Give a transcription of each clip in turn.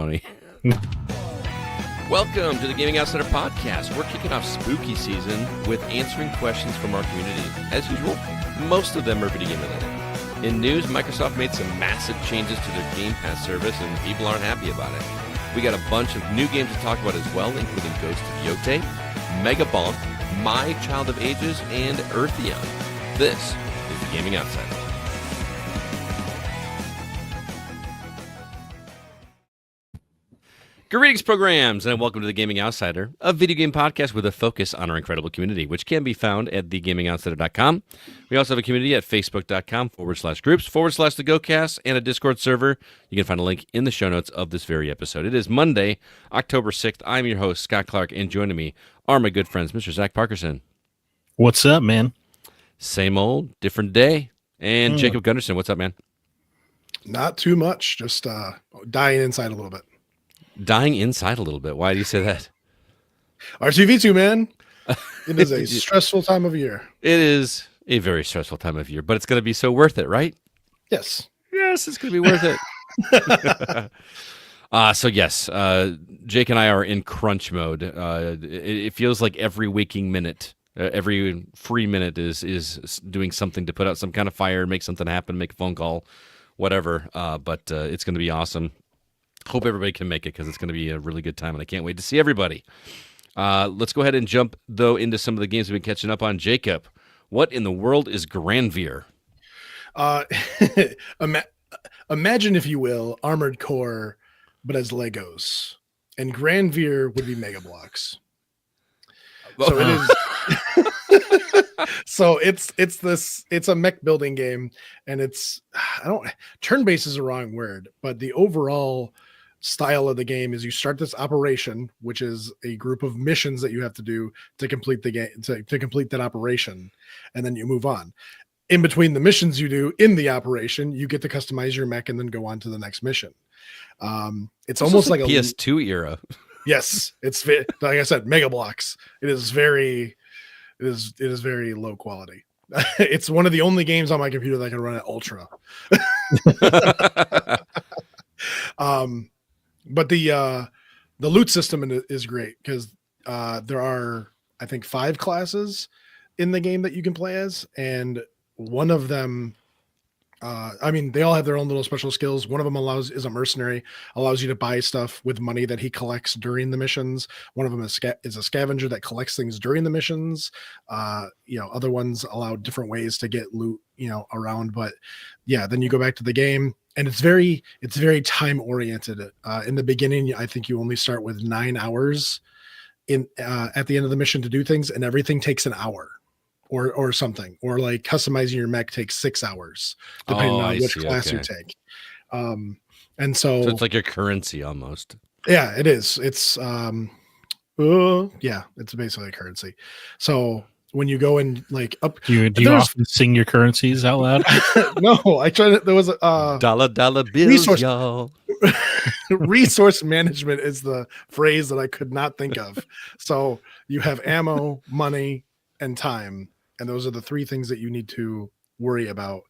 ceremony. Welcome to the Gaming Outsider Podcast. We're kicking off spooky season with answering questions from our community. As usual, most of them are video game related. In news, Microsoft made some massive changes to their Game Pass service, and people aren't happy about it. We got a bunch of new games to talk about as well, including Ghost of Yotei, Mega Bonk, My Child of Ages, and Eartheon. This is the Gaming Outsider. Greetings, programs, and welcome to the Gaming Outsider, a video game podcast with a focus on our incredible community, which can be found at thegamingoutsider.com. We also have a community at facebook.com/groups/thegocast and a Discord server. You can find a link in the show notes of this very episode. It is Monday, October 6th. I'm your host, Scott Clark, and joining me are my good friends, Mr. Zach Parkerson. What's up, man? Same old, different day. And Jacob Gunderson, what's up, man? Not too much, just dying inside a little bit. Dying inside a little bit. Why do you say that? R2V2, man. It is a stressful time of year. It is a very stressful time of year, but it's going to be so worth it, right? Yes. Yes, it's going to be worth it. So yes, Jake and I are in crunch mode. It feels like every waking minute, every free minute is doing something to put out some kind of fire, make something happen, make a phone call, whatever. But it's going to be awesome. Hope everybody can make it because it's going to be a really good time, and I can't wait to see everybody. Let's go ahead and jump, though, into some of the games we've been catching up on. Jacob, what in the world is Granvir? Imagine, if you will, Armored Core, but as Legos. And Granvir would be Mega Blocks. So it is. So it's a mech building game, and turn-based is the wrong word, but the overall style of the game is you start this operation, which is a group of missions that you have to do to complete the game, to complete that operation, and then you move on. In between the missions you do in the operation, you get to customize your mech and then go on to the next mission. It's almost like a PS2 era. Yes, it's like I said, Mega Blocks. It is very low quality. It's one of the only games on my computer that can run at ultra. But the loot system is great because there are, I think, 5 classes in the game that you can play as, and one of them, they all have their own little special skills. One of them is a mercenary, allows you to buy stuff with money that he collects during the missions. One of them is a scavenger that collects things during the missions. Other ones allow different ways to get loot, around. But yeah, then you go back to the game, and it's very time oriented. In the beginning, I think you only start with 9 hours at the end of the mission to do things, and everything takes an hour. Or something, or like customizing your mech takes 6 hours, depending on which class you take. And so it's like your currency almost. Yeah, it is. It's it's basically a currency. So when you go and like up, do you often sing your currencies out loud? No, I tried it. There was a dollar bills, y'all. Resource management is the phrase that I could not think of. So you have ammo, money, and time. And those are the 3 things that you need to worry about.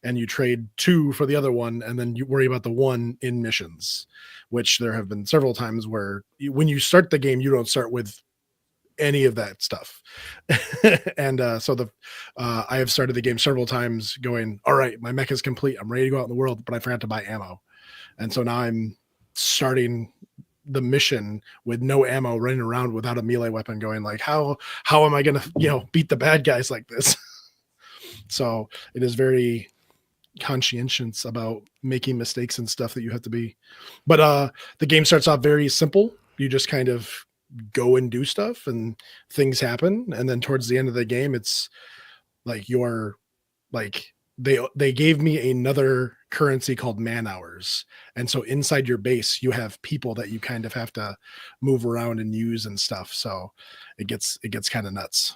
And you trade 2 for the other one, and then you worry about the 1 in missions, which there have been several times where when you start the game, you don't start with any of that stuff. And so I have started the game several times going, all right, my mech is complete. I'm ready to go out in the world, but I forgot to buy ammo. And so now I'm starting the mission with no ammo, running around without a melee weapon, going like, how am I gonna beat the bad guys like this? So it is very conscientious about making mistakes and stuff that you have to be. But the game starts off very simple. You just kind of go and do stuff, and things happen, and then towards the end of the game, it's like they gave me another currency called man hours, and so inside your base you have people that you kind of have to move around and use and stuff. So it gets kind of nuts.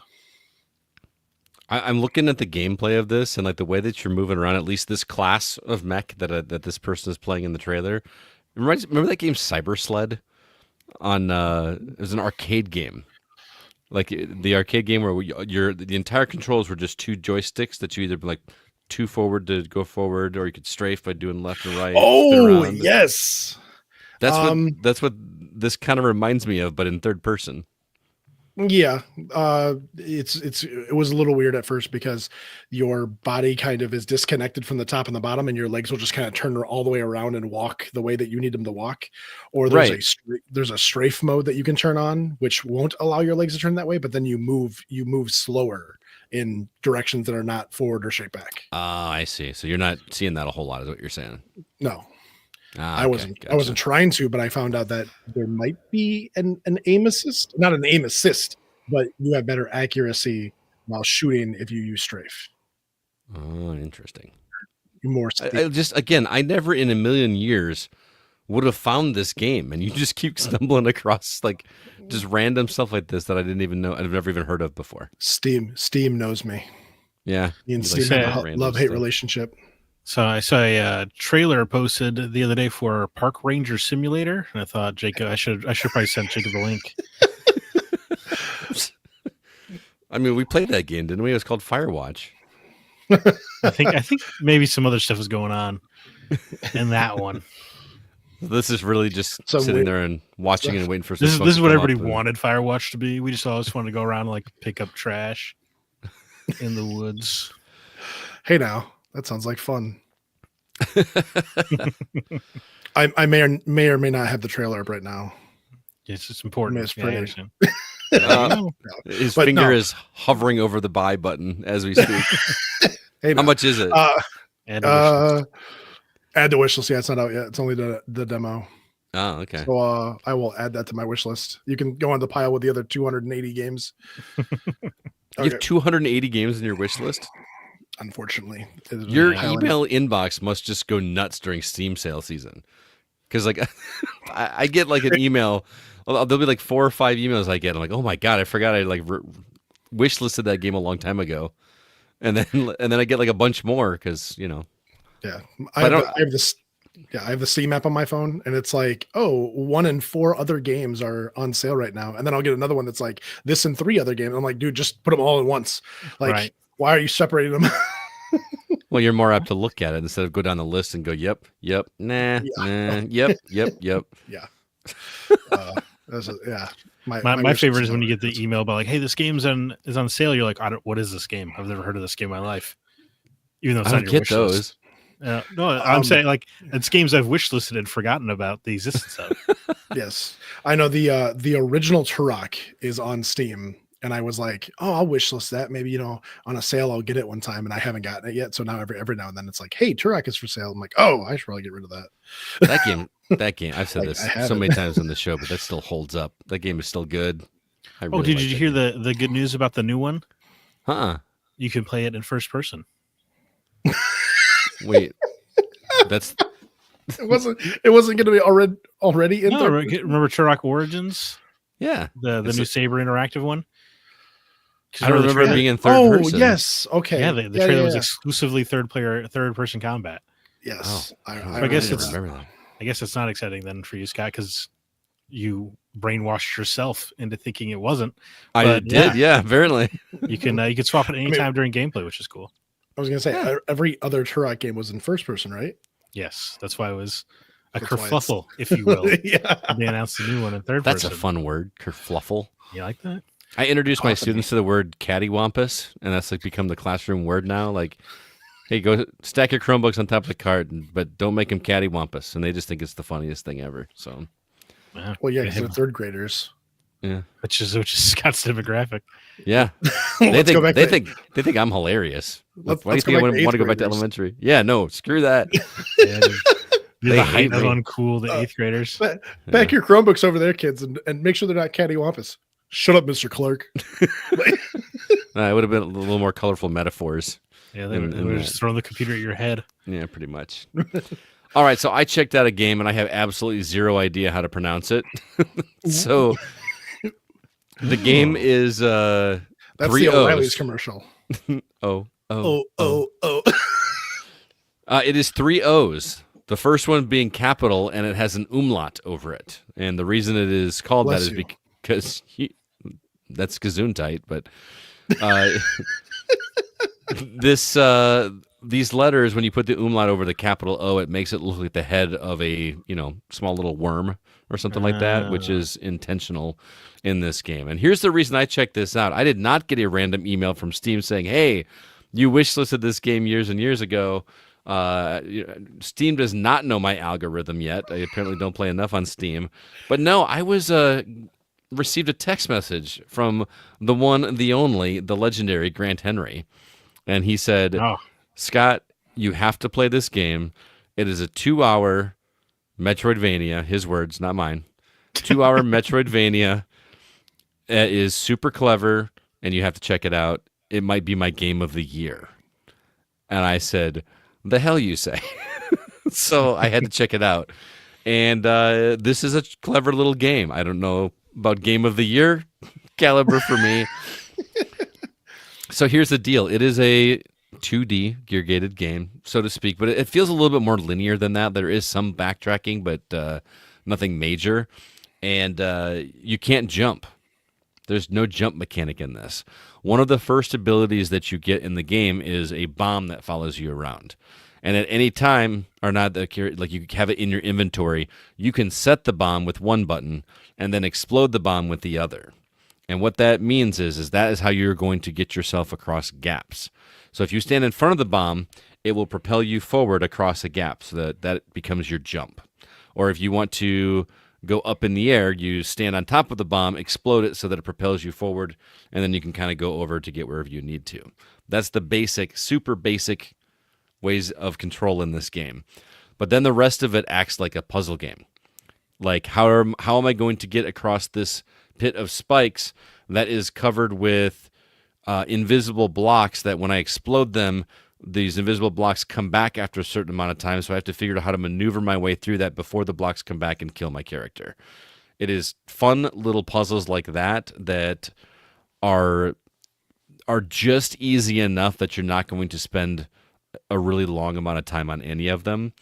I'm looking at the gameplay of this, and like the way that you're moving around, at least this class of mech that this person is playing in the trailer. Remember that game Cyber Sled? It was an arcade game. Like the arcade game where the entire controls were just 2 joysticks that you either like 2 forward to go forward, or you could strafe by doing left and right. Oh, yes. That's what this kind of reminds me of, but in third person. Yeah, it was a little weird at first because your body kind of is disconnected from the top and the bottom, and your legs will just kind of turn all the way around and walk the way that you need them to walk. Or Right. there's a strafe mode that you can turn on, which won't allow your legs to turn that way, but then you move slower in directions that are not forward or straight back. Ah, I see. So you're not seeing that a whole lot, is what you're saying. No, Ah, I okay, wasn't. I gotcha. wasn't trying to, but I found out that there might be an aim assist, not an aim assist, but you have better accuracy while shooting if you use strafe. Oh, interesting. You're more. I just again, I never in a million years would have found this game, and you just keep stumbling across like just random stuff like this that I didn't even know, I've never even heard of before. Steam knows me. Yeah, Me and you Steam say have a random love-hate stuff. relationship. So I saw a trailer posted the other day for Park Ranger Simulator, and I thought, Jacob, I should probably send Jacob the link. I mean, we played that game, didn't we? It was called Firewatch. I think maybe some other stuff is going on in that one. This is really just Some sitting weird there and watching stuff. and waiting for some This smoke is to what come up everybody and- wanted Firewatch to be. We just always wanted to go around and like pick up trash in the woods. Hey, now that sounds like fun. I may or may not have the trailer up right now. It's just important. It's Yeah, I pretty- understand. Uh, his But finger no. is hovering over the buy button as we speak. Hey, How now. much is it? And a wish list. Add to wish list. Yeah, it's not out yet. It's only the demo. Oh, okay. So I will add that to my wish list. You can go on the pile with the other 280 games. You have 280 games in your wish list? Unfortunately, it is Your piling up. email inbox must just go nuts during Steam sale season. Because, like, I get, like, an email. Well, there'll be, like, 4 or 5 emails I get. I'm like, oh, my God, I forgot I, like, wish listed that game a long time ago. And then I get, like, a bunch more because, you know. Yeah, But I have this. Yeah, I have the Steam app on my phone, and it's like, oh, 1 and 4 other games are on sale right now, and then I'll get another one that's like this and 3 other games. I'm like, dude, just put them all at once. Like, Right. why are you separating them? Well, you're more apt to look at it instead of go down the list and go, yep, nah, yep. Yeah. Yeah. My wish favorite list is when you over. get the email about like, hey, this game's is on sale. You're like, what is this game? I've never heard of this game in my life. Even though it's I not don't your get wish those. list. No, I'm Um, saying like it's games I've wish listed and forgotten about the existence of. Yes, I know the original Turok is on Steam, and I was like, oh, I'll wish list that. Maybe on a sale I'll get it one time, and I haven't gotten it yet. So now every now and then it's like, hey, Turok is for sale. I'm like, oh, I should probably get rid of that. That game, I've said Like, this I have so it. many times on the show, but that still holds up. That game is still good. I Oh, really did like you that hear game. the good news about the new one? You can play it in first person. Wait, that's It wasn't going to be already in No, there. remember Turok Origins, yeah. the It's new a- Saber interactive one? 'Cause I don't remember it trailer- being in third Oh person. yes, okay. Yeah, the trailer was yeah. exclusively third person combat. Yes, Oh, I guess it's- remember that. I guess it's not exciting then for you, Scott, because you brainwashed yourself into thinking it wasn't. I But, did, yeah. Apparently, You can swap it anytime during gameplay, which is cool. I was going to say Yeah. every other Turok game was in first person, right? Yes, that's why it was a That's why it's- kerfuffle, if you will. Yeah. They announced the new one in third that's person. a fun word, kerfluffle. You like that? I introduced my Awesome. students to the word cattywampus, and that's like become the classroom word now. Like, hey, go stack your Chromebooks on top of the cart, but don't make them cattywampus. And they just think it's the funniest thing ever. So, Wow. Well, yeah, because Yeah, they're third graders. yeah, which is Scott's demographic. yeah. Let's go back they to- think I'm hilarious. Let's- Why do you let's go think I back to want to eighth go back to graders. elementary? Yeah, no, screw that. Yeah, you're They the hate height of me. uncool, the eighth graders. Back your Chromebooks over there, kids, and make sure they're not cattywampus. Shut up, Mr. Clark. It would have been a little more colorful metaphors. Yeah, they And- were and just that. throwing the computer at your head. Yeah, pretty much. All right, so I checked out a game and I have absolutely zero idea how to pronounce it. So the game is That's Three the O'Reilly's O's. commercial. oh. Oh. It is 3 O's. The first one being capital, and it has an umlaut over it. And the reason it is called Bless that is you. because that's Gesundheit. But this these letters, when you put the umlaut over the capital O, it makes it look like the head of a small little worm or something like that, which is intentional in this game. And here's the reason I checked this out. I did not get a random email from Steam saying, "Hey, you wishlisted this game years and years ago." Steam does not know my algorithm yet. I apparently don't play enough on Steam. But no, I was received a text message from the one, the only, the legendary Grant Henry. And he said, Oh, Scott, you have to play this game. It is a 2-hour Metroidvania. His words, not mine. 2-hour Metroidvania. It is super clever, and you have to check it out. It might be my game of the year. And I said, the hell you say? So I had to check it out. And this is a clever little game. I don't know about game of the year caliber for me. So here's the deal. It is a 2D gear-gated game, so to speak, but it feels a little bit more linear than that. There is some backtracking, but nothing major. And you can't jump. There's no jump mechanic in this. One of the first abilities that you get in the game is a bomb that follows you around. And at any time, or not, like you have it in your inventory, you can set the bomb with one button and then explode the bomb with the other. And what that means is that is how you're going to get yourself across gaps. So if you stand in front of the bomb, it will propel you forward across a gap so that becomes your jump. Or if you want to go up in the air, you stand on top of the bomb, explode it so that it propels you forward, and then you can kind of go over to get wherever you need to. That's the basic, super basic ways of control in this game. But then the rest of it acts like a puzzle game. Like, how am I going to get across this pit of spikes that is covered with invisible blocks that when I explode them, these invisible blocks come back after a certain amount of time, so I have to figure out how to maneuver my way through that before the blocks come back and kill my character. It is fun little puzzles like that that are just easy enough that you're not going to spend a really long amount of time on any of them.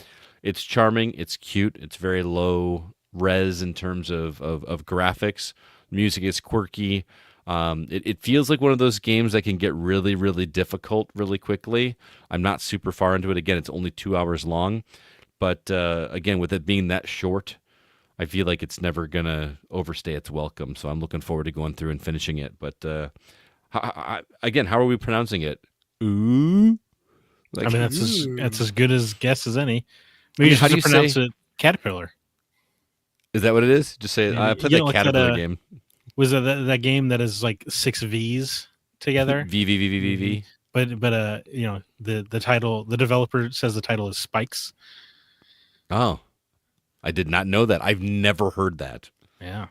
It's charming, it's cute, it's very low res in terms of graphics. Music is quirky. It feels like one of those games that can get really, really difficult really quickly. I'm not super far into it. Again, it's only 2 hours long. But again, with it being that short, I feel like it's never going to overstay its welcome. So I'm looking forward to going through and finishing it. But again, how are we pronouncing it? Ooh? Like, I mean, that's as good as guess as any. Maybe you how should do you pronounce say- it Caterpillar. is that what it is? Just say, Yeah, I played you that know, like Caterpillar that, game. Was it that game that is like 6 V's together? V. But you know, the title, the developer says the title is Spikes. Oh, I did not know that. I've never heard that. Yeah,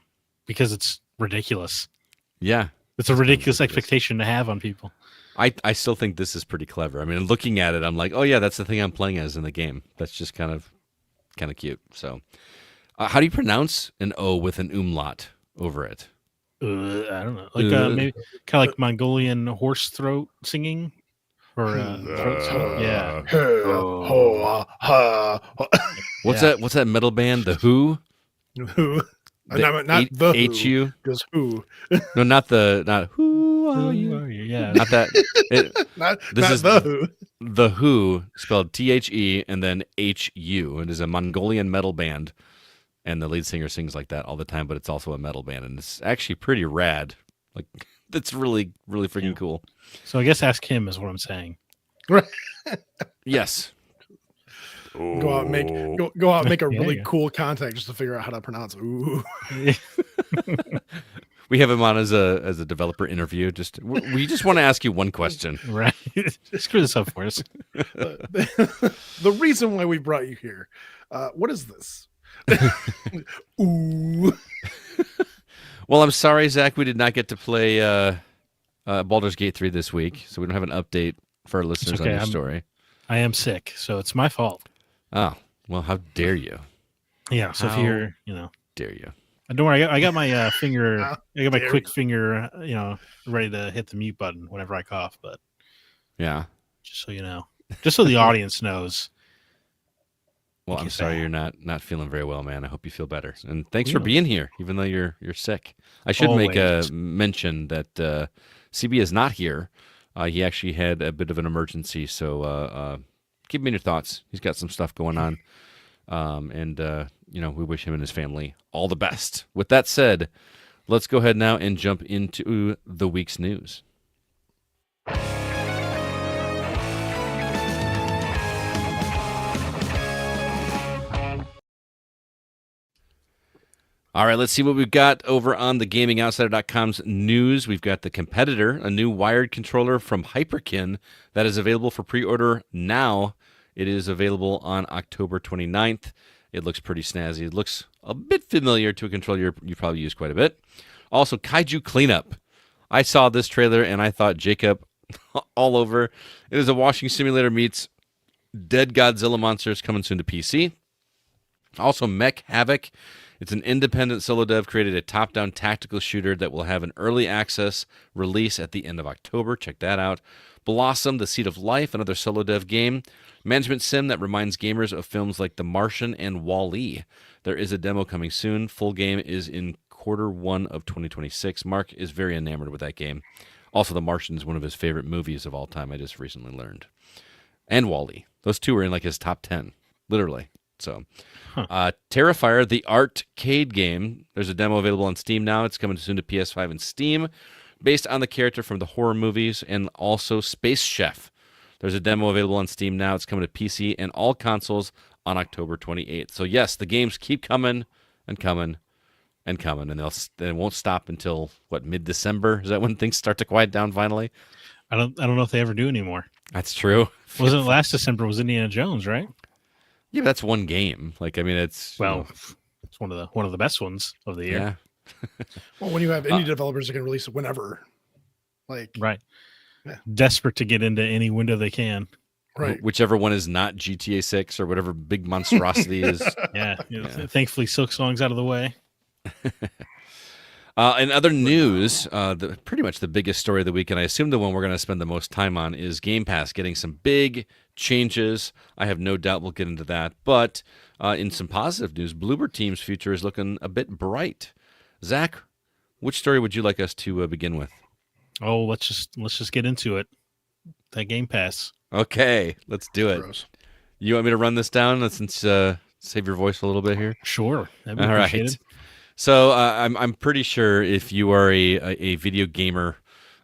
because it's ridiculous. Yeah. It's a ridiculous ridiculous. expectation to have on people. I still think this is pretty clever. I mean, looking at it, I'm like, oh yeah, that's the thing I'm playing as in the game. That's just kind of cute. So, how do you pronounce an O with an umlaut over it? I don't know, like maybe kind of like Mongolian horse throat singing, or throat song. Yeah. What's Yeah. that? What's that metal band? The Who? Who? Not the who, H-U? just who. No, not Who are Who you? are you? Yeah. Not that. Not This is the who. The Who, spelled T-H-E and then H-U. It is a Mongolian metal band, and the lead singer sings like that all the time. But it's also a metal band, and it's actually pretty rad. Like, that's really, really freaking cool. So I guess ask him is what I'm saying. Yes. Go out and make a Yeah, really yeah. cool contact just to figure out how to pronounce ooh. We have him on as a developer interview. We just want to ask you one question. Right. Screw this up for us. The reason why we brought you here. What is this? Ooh. Well, I'm sorry, Zach, we did not get to play Baldur's Gate 3 this week, so we don't have an update for our listeners okay, on your story. I am sick, so it's my fault. Oh, well, how dare you? Yeah. So if How you're, Dare you? don't worry, I got my finger, How I got my dare quick you. finger, ready to hit the mute button whenever I cough. But Yeah. just so you know, just so the audience knows. Well, Thank I'm you, sorry Zach. you're not feeling very well, man. I hope you feel better. And thanks Yeah. for being here, even though you're sick. I should make a Always. mention that CB is not here. He actually had a bit of an emergency, so keep him in your thoughts. He's got some stuff going on, and we wish him and his family all the best. With that said, let's go ahead now and jump into the week's news. All right, let's see what we've got over on the GamingOutsider.com's news. We've got the Competitor, a new wired controller from Hyperkin that is available for pre-order now. It is available on October 29th. It looks pretty snazzy. It looks a bit familiar to a controller you probably use quite a bit. Also, Kaiju Cleanup. I saw this trailer and I thought Jacob all over. It is a washing simulator meets Dead Godzilla monsters coming soon to PC. Also, Mech Havoc. It's an independent solo dev created a top-down tactical shooter that will have an early access release at the end of October. Check that out. Blossom, The Seed of Life, another solo dev game. Management sim that reminds gamers of films like The Martian and Wall-E. There is a demo coming soon. Full game is in Q1 of 2026. Mark is very enamored with that game. Also, The Martian is one of his favorite movies of all time, I just recently learned. And Wall-E. Those two were in like his top 10, literally. So, Terrifier, the arcade game. There's a demo available on Steam now. It's coming soon to PS5 and Steam, based on the character from the horror movies, and also Space Chef. There's a demo available on Steam now. It's coming to PC and all consoles on October 28th. So yes, the games keep coming and coming and coming, and they won't stop until mid-December? Is that when things start to quiet down finally? I don't know if they ever do anymore. That's true. Wasn't it last December? Was Indiana Jones, right? Yeah, but that's one game. It's it's one of the best ones of the year. Yeah. Well, when you have indie developers that can release it whenever, right, yeah. Desperate to get into any window they can. Right. Whichever one is not GTA 6 or whatever big monstrosity is. Yeah. Thankfully, Silksong's out of the way. In other news, pretty much the biggest story of the week, and I assume the one we're going to spend the most time on, is Game Pass getting some big changes. I have no doubt we'll get into that. But in some positive news, Bloober Team's future is looking a bit bright. Zach, which story would you like us to begin with? Oh, let's just get into it. That Game Pass. Okay, let's do it. Gross. You want me to run this down since save your voice a little bit here? Sure. That'd be All appreciated. right. So I'm pretty sure if you are a video gamer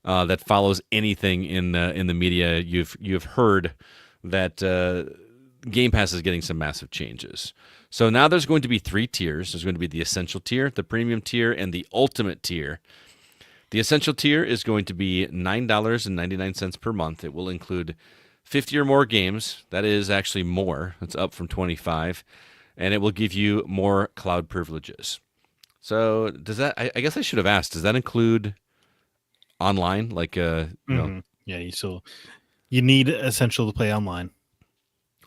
that follows anything in the media, you've heard that Game Pass is getting some massive changes. So now there's going to be 3 tiers. There's going to be the Essential tier, the Premium tier, and the Ultimate tier. The Essential tier is going to be $9.99 per month. It will include 50 or more games. That is actually more. It's up from 25, and it will give you more cloud privileges. So does that? I guess I should have asked. Does that include online? Yeah. You need Essential to play online.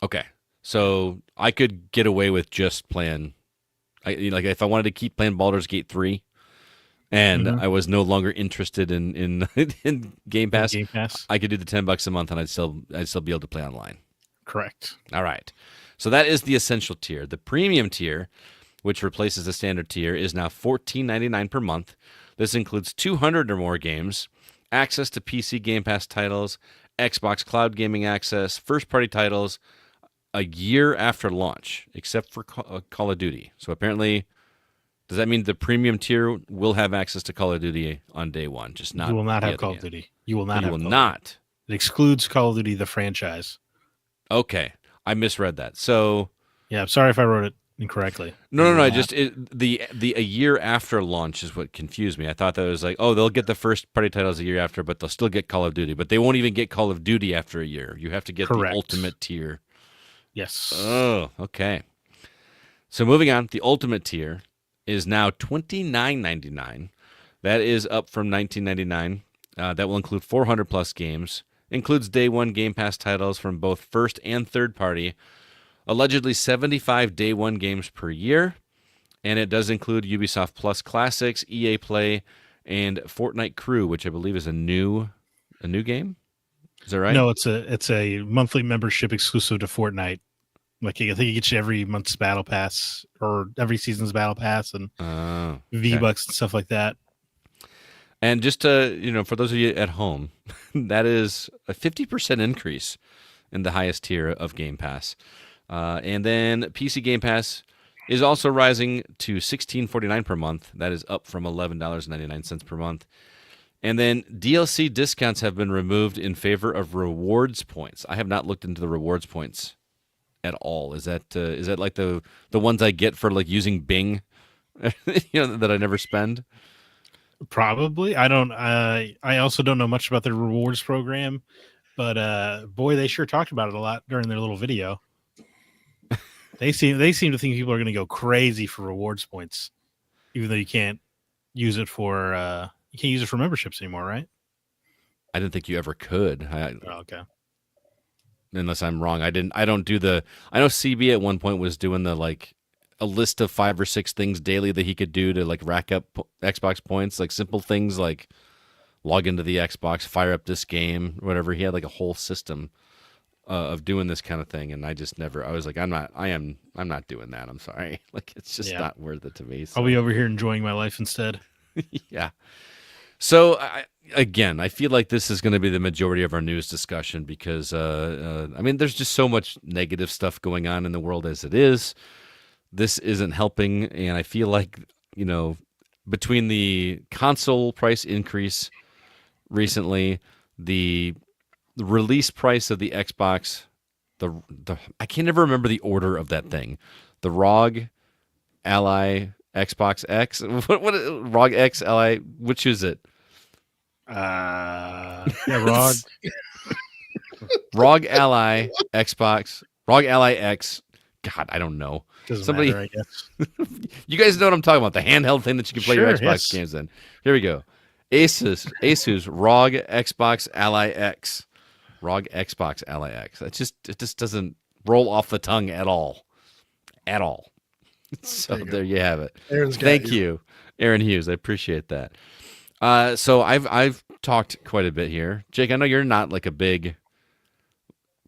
Okay, so I could get away with just playing. If I wanted to keep playing Baldur's Gate 3, and I was no longer interested in in Game Pass, I could do the $10 a month, and I'd still be able to play online. Correct. All right. So that is the Essential tier. The Premium tier, which replaces the standard tier, is now $14.99 per month. This includes 200 or more games, access to PC Game Pass titles, Xbox Cloud Gaming access, first-party titles, a year after launch, except for Call of Duty. So apparently, does that mean the Premium tier will have access to Call of Duty on day one? Just not. You will not the have other Call game. of Duty. You will not have. You will Call not. of Duty. It excludes Call of Duty the franchise. Okay, I misread that. So yeah, I'm sorry if I wrote it incorrectly. No. The a year after launch is what confused me. I thought that was like, oh, they'll get the first party titles a year after, but they'll still get Call of Duty. But they won't even get Call of Duty after a year. You have to get Correct. the Ultimate tier. Yes. Oh, okay. So moving on, the Ultimate tier is now $29.99. That is up from $19.99. That will include 400 plus games. Includes day one Game Pass titles from both first and third party. Allegedly 75 day one games per year. And it does include Ubisoft Plus Classics, EA Play, and Fortnite Crew, which I believe is a new game. Is that right? No, it's a monthly membership exclusive to Fortnite. Like I think it gets you every month's battle pass or every season's battle pass and V-Bucks and stuff like that. And just to, for those of you at home, that is a 50% increase in the highest tier of Game Pass. And then PC Game Pass is also rising to $16.49 per month. That is up from $11.99 per month. And then DLC discounts have been removed in favor of rewards points. I have not looked into the rewards points at all. Is that like the ones I get for like using Bing, that I never spend? Probably. I don't. I also don't know much about their rewards program, but boy, they sure talked about it a lot during their little video. They seem to think people are going to go crazy for rewards points, even though you can't use it for memberships anymore, right? I didn't think you ever could. Okay. Unless I'm wrong. I don't do the. I know CB at one point was doing the like a list of 5 or 6 things daily that he could do to like rack up Xbox points, like simple things like log into the Xbox, fire up this game, whatever. He had like a whole system of doing this kind of thing, and I just never. I was like, I'm not doing that. I'm sorry. Like it's just not worth it to me. So. I'll be over here enjoying my life instead. Yeah. So I feel like this is going to be the majority of our news discussion because there's just so much negative stuff going on in the world as it is. This isn't helping, and I feel like, between the console price increase recently, the release price of the Xbox, the I can never remember the order of that thing, the ROG Ally Xbox X, what ROG X Ally, which is it? ROG. ROG Ally Xbox, ROG Ally X. God, I don't know. Doesn't matter, I guess. You guys know what I'm talking about, the handheld thing that you can play your Xbox games in. Here we go. Asus ROG Xbox Ally X. ROG Xbox Ally X. It just doesn't roll off the tongue at all. At all. So there you have it. Thank you, Aaron Hughes. I appreciate that. So I've talked quite a bit here. Jake, I know you're not like you're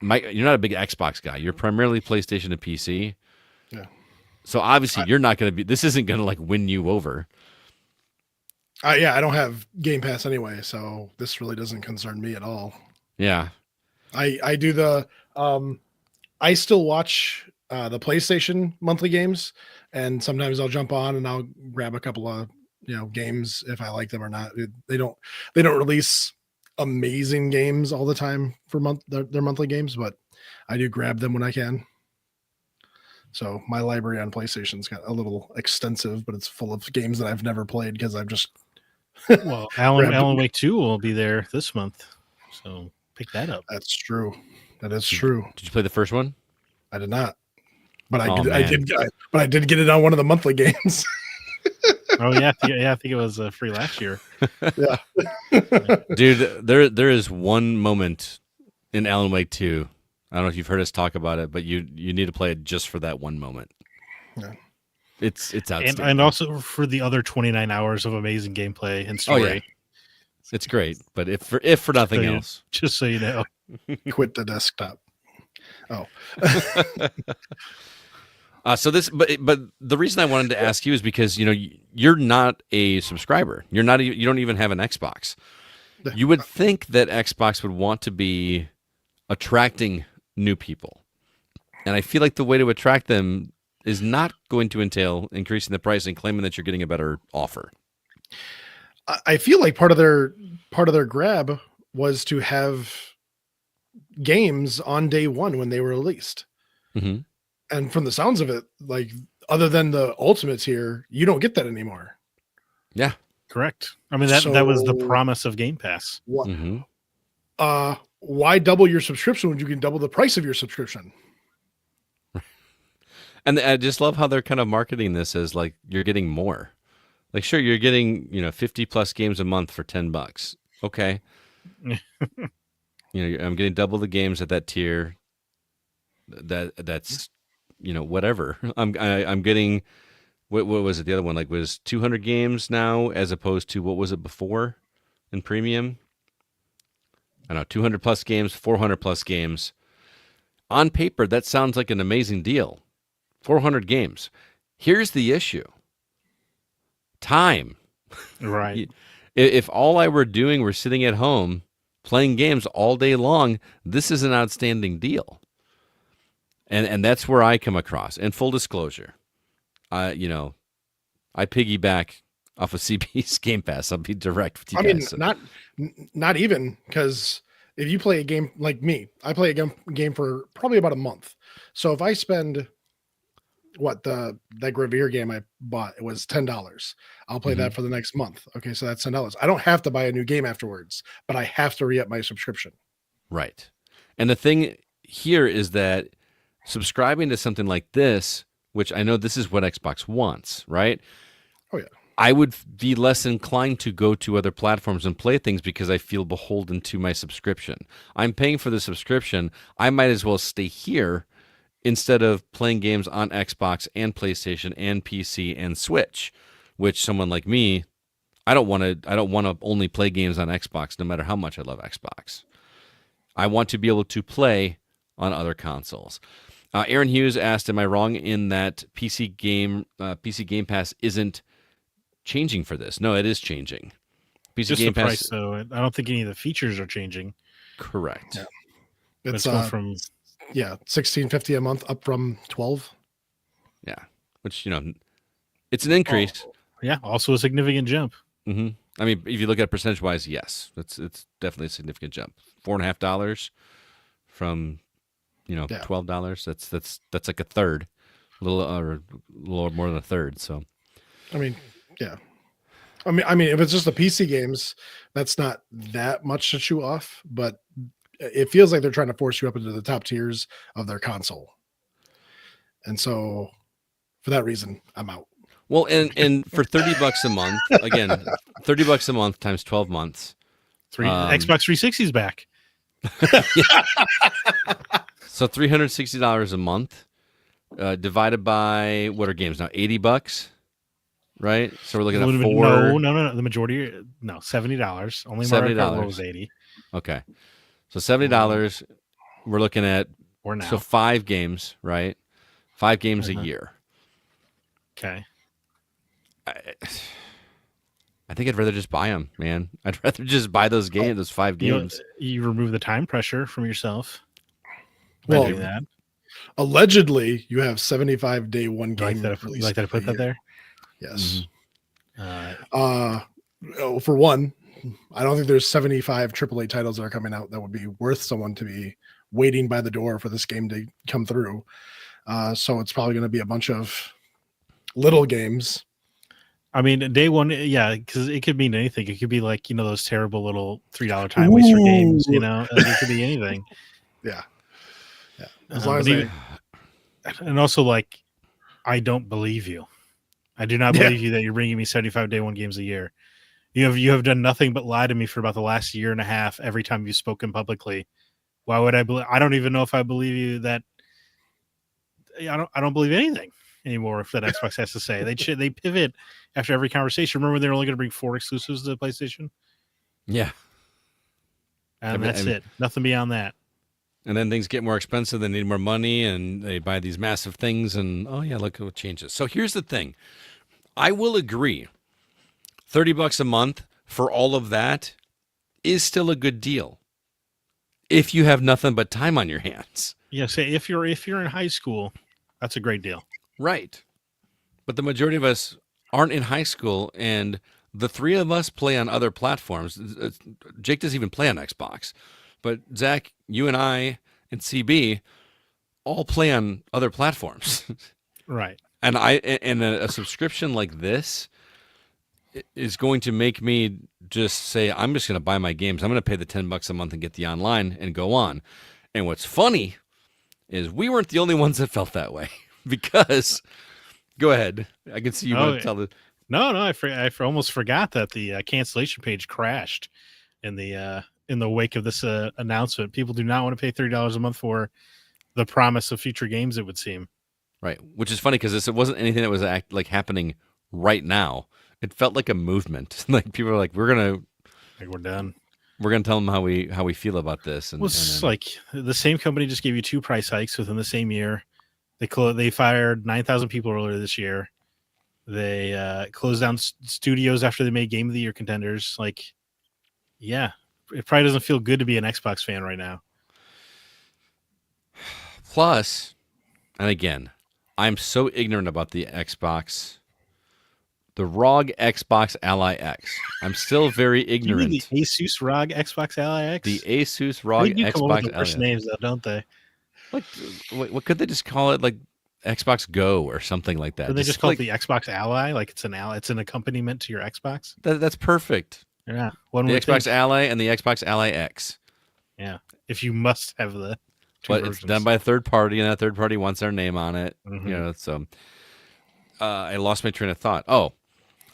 not a big Xbox guy. You're primarily PlayStation and PC. Yeah. So obviously you're not going to be. This isn't going to like win you over. I don't have Game Pass anyway, so this really doesn't concern me at all. Yeah. I do the. I still watch the PlayStation monthly games, and sometimes I'll jump on and I'll grab a couple of games if I like them or not. They don't release amazing games all the time for their monthly games, but I do grab them when I can. So my library on PlayStation's got a little extensive, but it's full of games that I've never played because I've just well, Alan Wake 2 will be there this month, so pick that up. That's true. That is true. Did you play the first one? I did not, but I did get it on one of the monthly games. Oh yeah, I think it was free last year. Yeah, dude, there is one moment in Alan Wake 2. I don't know if you've heard us talk about it, but you need to play it just for that one moment. Yeah, it's outstanding, and also for the other 29 hours of amazing gameplay and story. Oh, yeah. It's great, but if for nothing else, just so you know, quit the desktop. Oh. So this, but the reason I wanted to ask you is because you're not a subscriber. You don't even have an Xbox. You would think that Xbox would want to be attracting new people, and I feel like the way to attract them is not going to entail increasing the price and claiming that you're getting a better offer. I feel like part of their grab was to have games on day one when they were released. Mm-hmm. And from the sounds of it, like other than the Ultimates here, you don't get that anymore. Yeah, correct. I mean that was the promise of Game Pass. What? Mm-hmm. Why double your subscription when you can double the price of your subscription? And I just love how they're kind of marketing this as like you're getting more. Like, sure, you're getting 50 plus games a month for $10. Okay, I'm getting double the games at that tier. That's whatever. I'm getting what was it? The other one was 200 games now as opposed to what was it before in premium? I don't know, 200 plus games, 400 plus games. On paper, that sounds like an amazing deal. 400 games. Here's the issue. Time. Right. If all I were doing were sitting at home playing games all day long, this is an outstanding deal. And that's where I come across. And full disclosure, you know, I piggyback off of CB's Game Pass. I'll be direct with you guys. Not even, because if you play a game like me, I play a game for probably about a month. So if I spend that Gravere game I bought, it was $10. I'll play that for the next month. Okay, so that's $10. I don't have to buy a new game afterwards, but I have to re-up my subscription. Right. And the thing here is that subscribing to something like this, which I know this is what Xbox wants, right? Oh, yeah. I would be less inclined to go to other platforms and play things because I feel beholden to my subscription. I'm paying for the subscription. I might as well stay here instead of playing games on Xbox and PlayStation and PC and Switch, which someone like me, I don't want to only play games on Xbox no matter how much I love Xbox. I want to be able to play on other consoles. Aaron Hughes asked, am I wrong in that PC Game Pass isn't changing for this? No, it is changing. PC Just Game the Pass, price, though. I don't think any of the features are changing. correct. Yeah. It's It's going from $16.50 a month up from $12. Yeah, which it's an increase. also a significant jump. Mm-hmm. I mean, if you look at percentage wise, yes, it's definitely a significant jump. $4.50 from $12. That's like a third, a little more than a third. So, I mean, yeah. I mean, if it's just the PC games, that's not that much to chew off, but it feels like they're trying to force you up into the top tiers of their console. And so for that reason, I'm out. well, and for $30 a month, again, $30 a month times 12 months. Xbox 360's back. So $360 a month, divided by what are games now? $80, right? So we're looking at four. No. The majority, $70. Only $70. Mario Kart was $80. Okay, so $70. We're looking at Or now. so 5 games, right? 5 games a year. Okay. I think I'd rather just buy them, man. I'd rather just buy those games, those 5 games. You remove the time pressure from yourself. Well, Doing that. Allegedly, you have 75 day one You like game. that? You like that I put that there? Yes. Mm-hmm. For one, I don't think there's 75 AAA titles that are coming out that would be worth someone to be waiting by the door for this game to come through. So it's probably going to be a bunch of little games. I mean, day one, yeah, because it could mean anything. It could be like those terrible little $3 time waster games. It could be anything. Yeah. As long as and also, like, I don't believe you. I do not believe you that you're bringing me 75 day one games a year. You have done nothing but lie to me for about the last year and a half. Every time you've spoken publicly, why would I believe? I don't even know if I believe you that. I don't believe anything anymore. If that Xbox has to say, they pivot after every conversation. Remember, they're only going to bring 4 exclusives to the PlayStation. Yeah, and that's it. Nothing beyond that. And then things get more expensive. They need more money, and they buy these massive things. And look what changes. So here's the thing: I will agree, $30 a month for all of that is still a good deal if you have nothing but time on your hands. Yeah, say if you're in high school, that's a great deal. Right. But the majority of us aren't in high school, and the 3 of us play on other platforms. Jake doesn't even play on Xbox. But Zach, you and I and CB all play on other platforms. Right. And a subscription like this is going to make me just say, I'm just going to buy my games. I'm going to pay the $10 a month and get the online and go on. And what's funny is we weren't the only ones that felt that way because go ahead. I can see you want to tell the. No, I almost forgot that the cancellation page crashed in the wake of this announcement. People do not want to pay $30 a month for the promise of future games, it would seem. Right, which is funny because it wasn't anything that was happening right now. It felt like a movement. Like people are like, we're done. We're gonna tell them how we feel about this. And it's like the same company just gave you 2 price hikes within the same year. They fired 9,000 people earlier this year. They closed down studios after they made Game of the Year contenders. Like, yeah, it probably doesn't feel good to be an Xbox fan right now. Plus, and again, I'm so ignorant about the Xbox, the ROG Xbox Ally X. I'm still very Do you mean the ignorant. Asus ROG Xbox Ally X? The Asus They ROG do come up with Xbox the worst Ally. names, though, don't they? Like, what could they just call it? Like Xbox Go or something like that. Or they just call like, it the Xbox Ally, like it's an accompaniment to your Xbox. that's perfect. Yeah, one The would Xbox think. Ally and the Xbox Ally X. Yeah, if you must have the two But versions. it's done by a third party, and that third party wants their name on it. Mhm. You know, so I lost my train of thought. Oh,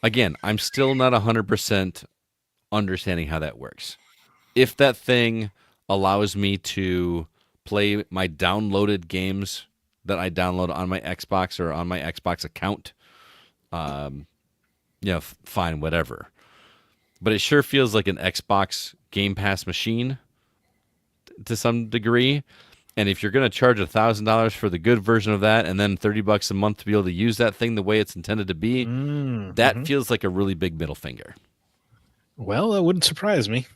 again, I'm still not 100% understanding how that works. If that thing allows me to play my downloaded games that I download on my Xbox or on my Xbox account, fine, whatever. But it sure feels like an Xbox Game Pass machine to some degree. And if you're going to charge $1,000 for the good version of that, and then $30 a month to be able to use that thing the way it's intended to be, that feels like a really big middle finger. Well, that wouldn't surprise me.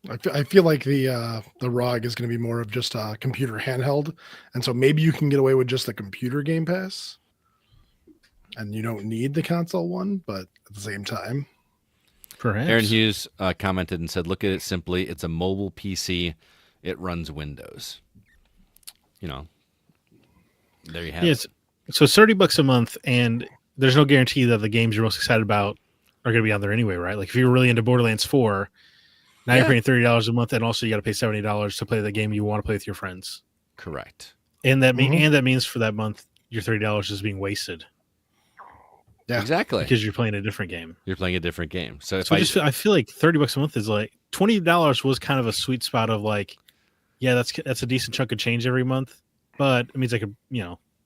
I feel like the ROG is going to be more of just a computer handheld, and so maybe you can get away with just the computer Game Pass, and you don't need the console one. But at the same time, Perhaps. Aaron Hughes commented and said, "Look at it simply. It's a mobile PC. It runs Windows. You know, there you have it." So it's $30 a month, and there's no guarantee that the games you're most excited about are going to be on there anyway, right? Like if you're really into Borderlands 4, now you're paying $30 a month, and also you got to pay $70 to play the game you want to play with your friends. Correct. And that means for that month, your $30 is being wasted. Yeah, exactly. Because you're playing a different game. You're playing a different game. So if I feel like $30 a month is like $20 was kind of a sweet spot of like, yeah, that's a decent chunk of change every month, but it means I could,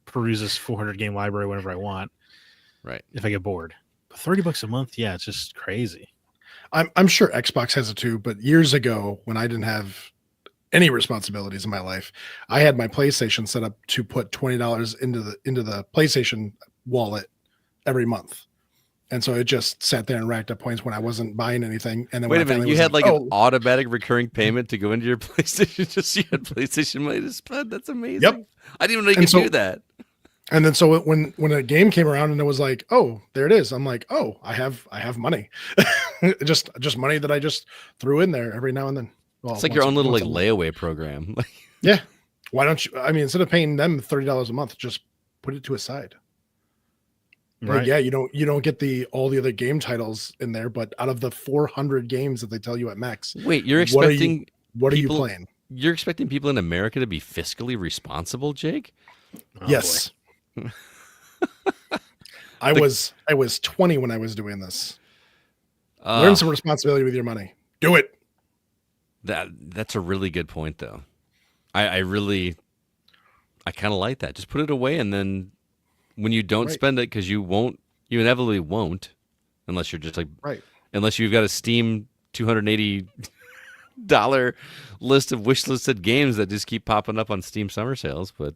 peruse this 400 game library whenever I want. Right. If I get bored. But $30 a month, yeah, it's just crazy. I'm sure Xbox has it too, but years ago when I didn't have any responsibilities in my life, I had my PlayStation set up to put $20 into the PlayStation wallet every month. And so it just sat there and racked up points when I wasn't buying anything. And then wait a minute, you had like an automatic recurring payment to go into your PlayStation just so you had PlayStation money to spend. That's amazing. Yep. I didn't even know you could do that. And then so when a game came around and it was like, oh, there it is. I'm like, oh, I have money. just money that I just threw in there every now and then. Well, it's like your own little like layaway program. Yeah. Why don't you? I mean, instead of paying them $30 a month, just put it to a side. Right. Like, yeah, you don't get all the other game titles in there, but out of the 400 games that they tell you at max, wait, you're expecting what are you playing? You're expecting people in America to be fiscally responsible, Jake? Oh, yes. I was 20 when I was doing this. Learn some responsibility with your money. Do it. That's a really good point, though. I kind of like that. Just put it away, and then when you don't spend it, because you inevitably won't, unless you're just like, unless you've got a Steam $280 list of wish listed games that just keep popping up on Steam summer sales. But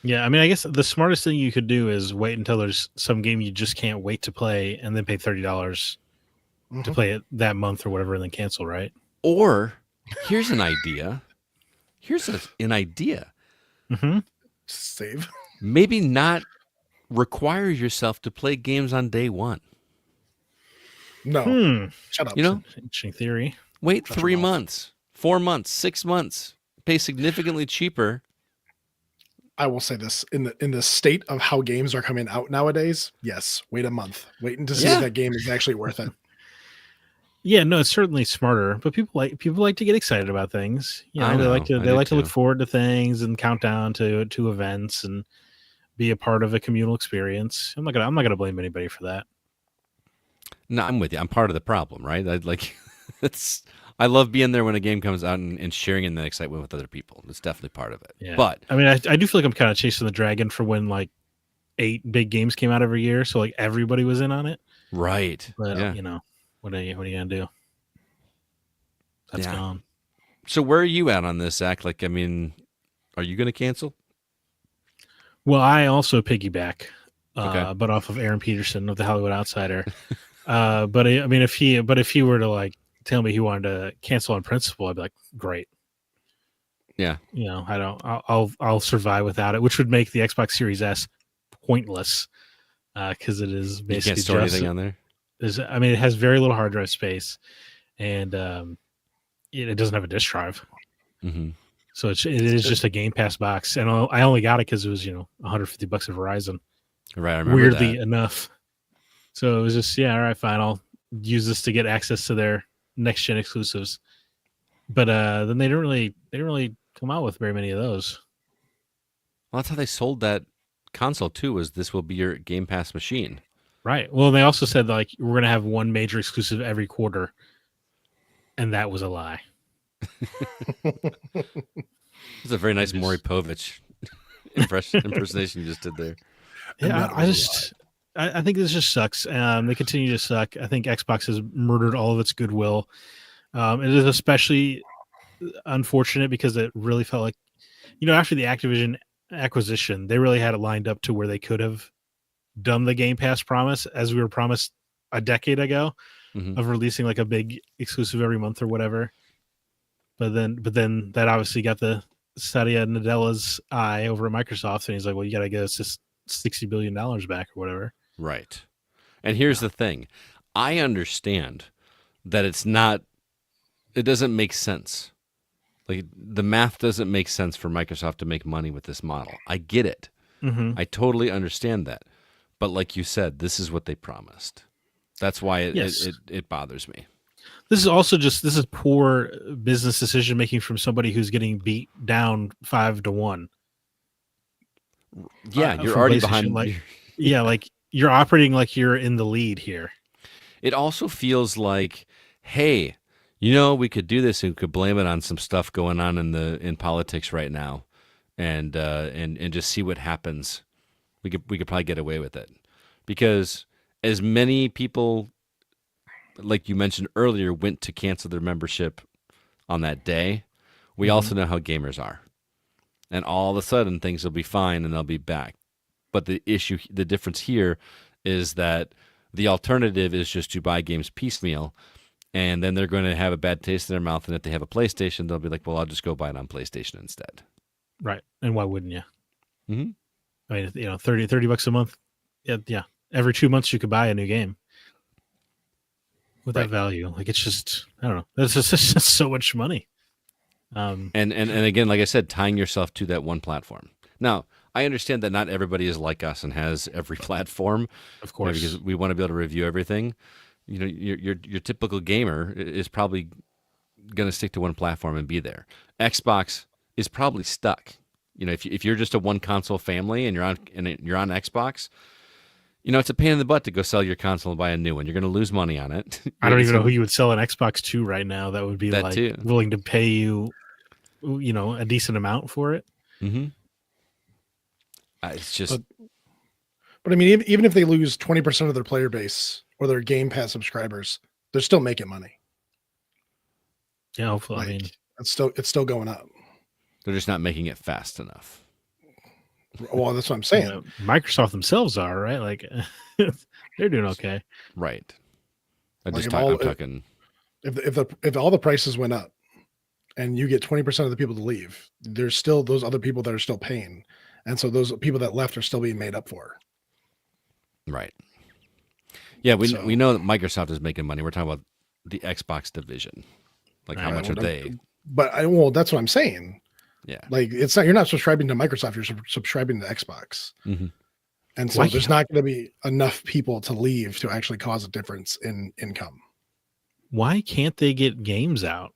yeah, I mean, I guess the smartest thing you could do is wait until there's some game you just can't wait to play, and then pay $30 to play it that month or whatever, and then cancel, right? Or here's an idea. Save. Maybe not require yourself to play games on day one. No. Shut up. Interesting theory. Wait 3 months, 4 months, 6 months. Pay significantly cheaper. I will say this in the state of how games are coming out nowadays. Yes, wait a month. Waiting to see if that game is actually worth it. Yeah, no, it's certainly smarter, but people like to get excited about things. They like to look forward to things and count down to events and be a part of a communal experience. I'm not gonna blame anybody for that. No, I'm with you. I'm part of the problem, right? I love being there when a game comes out and sharing in the excitement with other people. It's definitely part of it. Yeah. But I mean, I do feel like I'm kind of chasing the dragon for when like 8 big games came out every year, so like everybody was in on it. Right. But what are you gonna do? That's gone. So where are you at on this, Zach? Like, I mean, are you gonna cancel? Well, I also piggyback Okay. but off of Aaron Peterson of the Hollywood Outsider. But I mean, if he were to like tell me he wanted to cancel on principle, I'd be like, great. Yeah. You know, I'll survive without it, which would make the Xbox Series S pointless because it is You basically can't store just. anything on there. I mean, it has very little hard drive space, and it doesn't have a disk drive, Mm-hmm. so it is just a Game Pass box. And I only got it because it was $150 at Verizon. Right. I remember Weirdly that. enough, so it was just all right, fine. I'll use this to get access to their next gen exclusives. But then they didn't really come out with very many of those. Well, that's how they sold that console too. Was this will be your Game Pass machine? Right. Well, they also said like we're gonna have one major exclusive every quarter, and that was a lie. It's a very nice Maury Povich impersonation you just did there. Yeah, I think this just sucks. They continue to suck. I think Xbox has murdered all of its goodwill. It is especially unfortunate because it really felt like, after the Activision acquisition, they really had it lined up to where they could have done the Game Pass promise as we were promised a decade ago Mhm. of releasing like a big exclusive every month or whatever. But then that obviously got the Satya Nadella's eye over at Microsoft, and he's like, "Well, you got to get us this $60 billion back or whatever." Right. And here's the thing. I understand that it doesn't make sense. Like the math doesn't make sense for Microsoft to make money with this model. I get it. Mm-hmm. I totally understand that. But like you said, this is what they promised. That's why it bothers me. This is poor business decision making from somebody who's getting beat down 5-1. Yeah, you're from already PlayStation, behind. like you're operating like you're in the lead here. It also feels like, hey, we could do this and we could blame it on some stuff going on in politics right now, and just see what happens. We could probably get away with it, because as many people, like you mentioned earlier, went to cancel their membership on that day. We also know how gamers are, and all of a sudden things will be fine and they'll be back. But the difference here is that the alternative is just to buy games piecemeal, and then they're going to have a bad taste in their mouth. And if they have a PlayStation, they'll be like, well, I'll just go buy it on PlayStation instead. Right. And why wouldn't you? Mm-hmm. I mean, $30 a month. Yeah. Every 2 months you could buy a new game with that value. Like, it's just, I don't know. That's just so much money. And again, like I said, tying yourself to that one platform. Now, I understand that not everybody is like us and has every platform, of course, because we want to be able to review everything. Your typical gamer is probably going to stick to one platform and be there. Xbox is probably stuck. If you're just a one console family and you're on Xbox, it's a pain in the butt to go sell your console and buy a new one. You're going to lose money on it. I don't even know who you would sell an Xbox to right now that would be willing to pay you, a decent amount for it. Mm-hmm. It's just. But I mean, even if they lose 20% of their player base or their Game Pass subscribers, they're still making money. Yeah, hopefully. I mean, it's still going up. They're just not making it fast enough. Well, that's what I'm saying. Microsoft themselves are, right? Like, they're doing okay. Right. I'm Like talking. If all the prices went up and you get 20% of the people to leave, there's still those other people that are still paying. And so those people that left are still being made up for. Right. Yeah, we know that Microsoft is making money. We're talking about the Xbox division. Like, how much are they? But that's what I'm saying. Yeah. Like, you're not subscribing to Microsoft, you're subscribing to Xbox. Mm-hmm. And so there's not going to be enough people to leave to actually cause a difference in income. Why can't they get games out?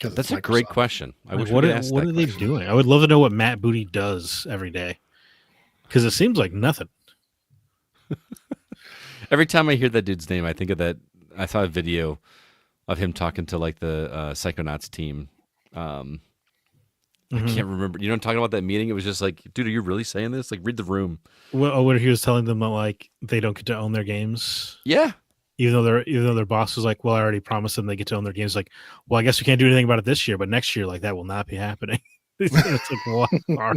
That's a great question. What are they doing? I would love to know what Matt Booty does every day, because it seems like nothing. Every time I hear that dude's name, I think of that. I saw a video of him talking to like the Psychonauts team. I can't remember. You know, talking about that meeting. It was just like, dude, are you really saying this? Like, read the room. Well, when he was telling them that like they don't get to own their games. Yeah. Even though their boss was like, well, I already promised them they get to own their games. Like, well, I guess we can't do anything about it this year, but next year, like, that will not be happening. It's like one car.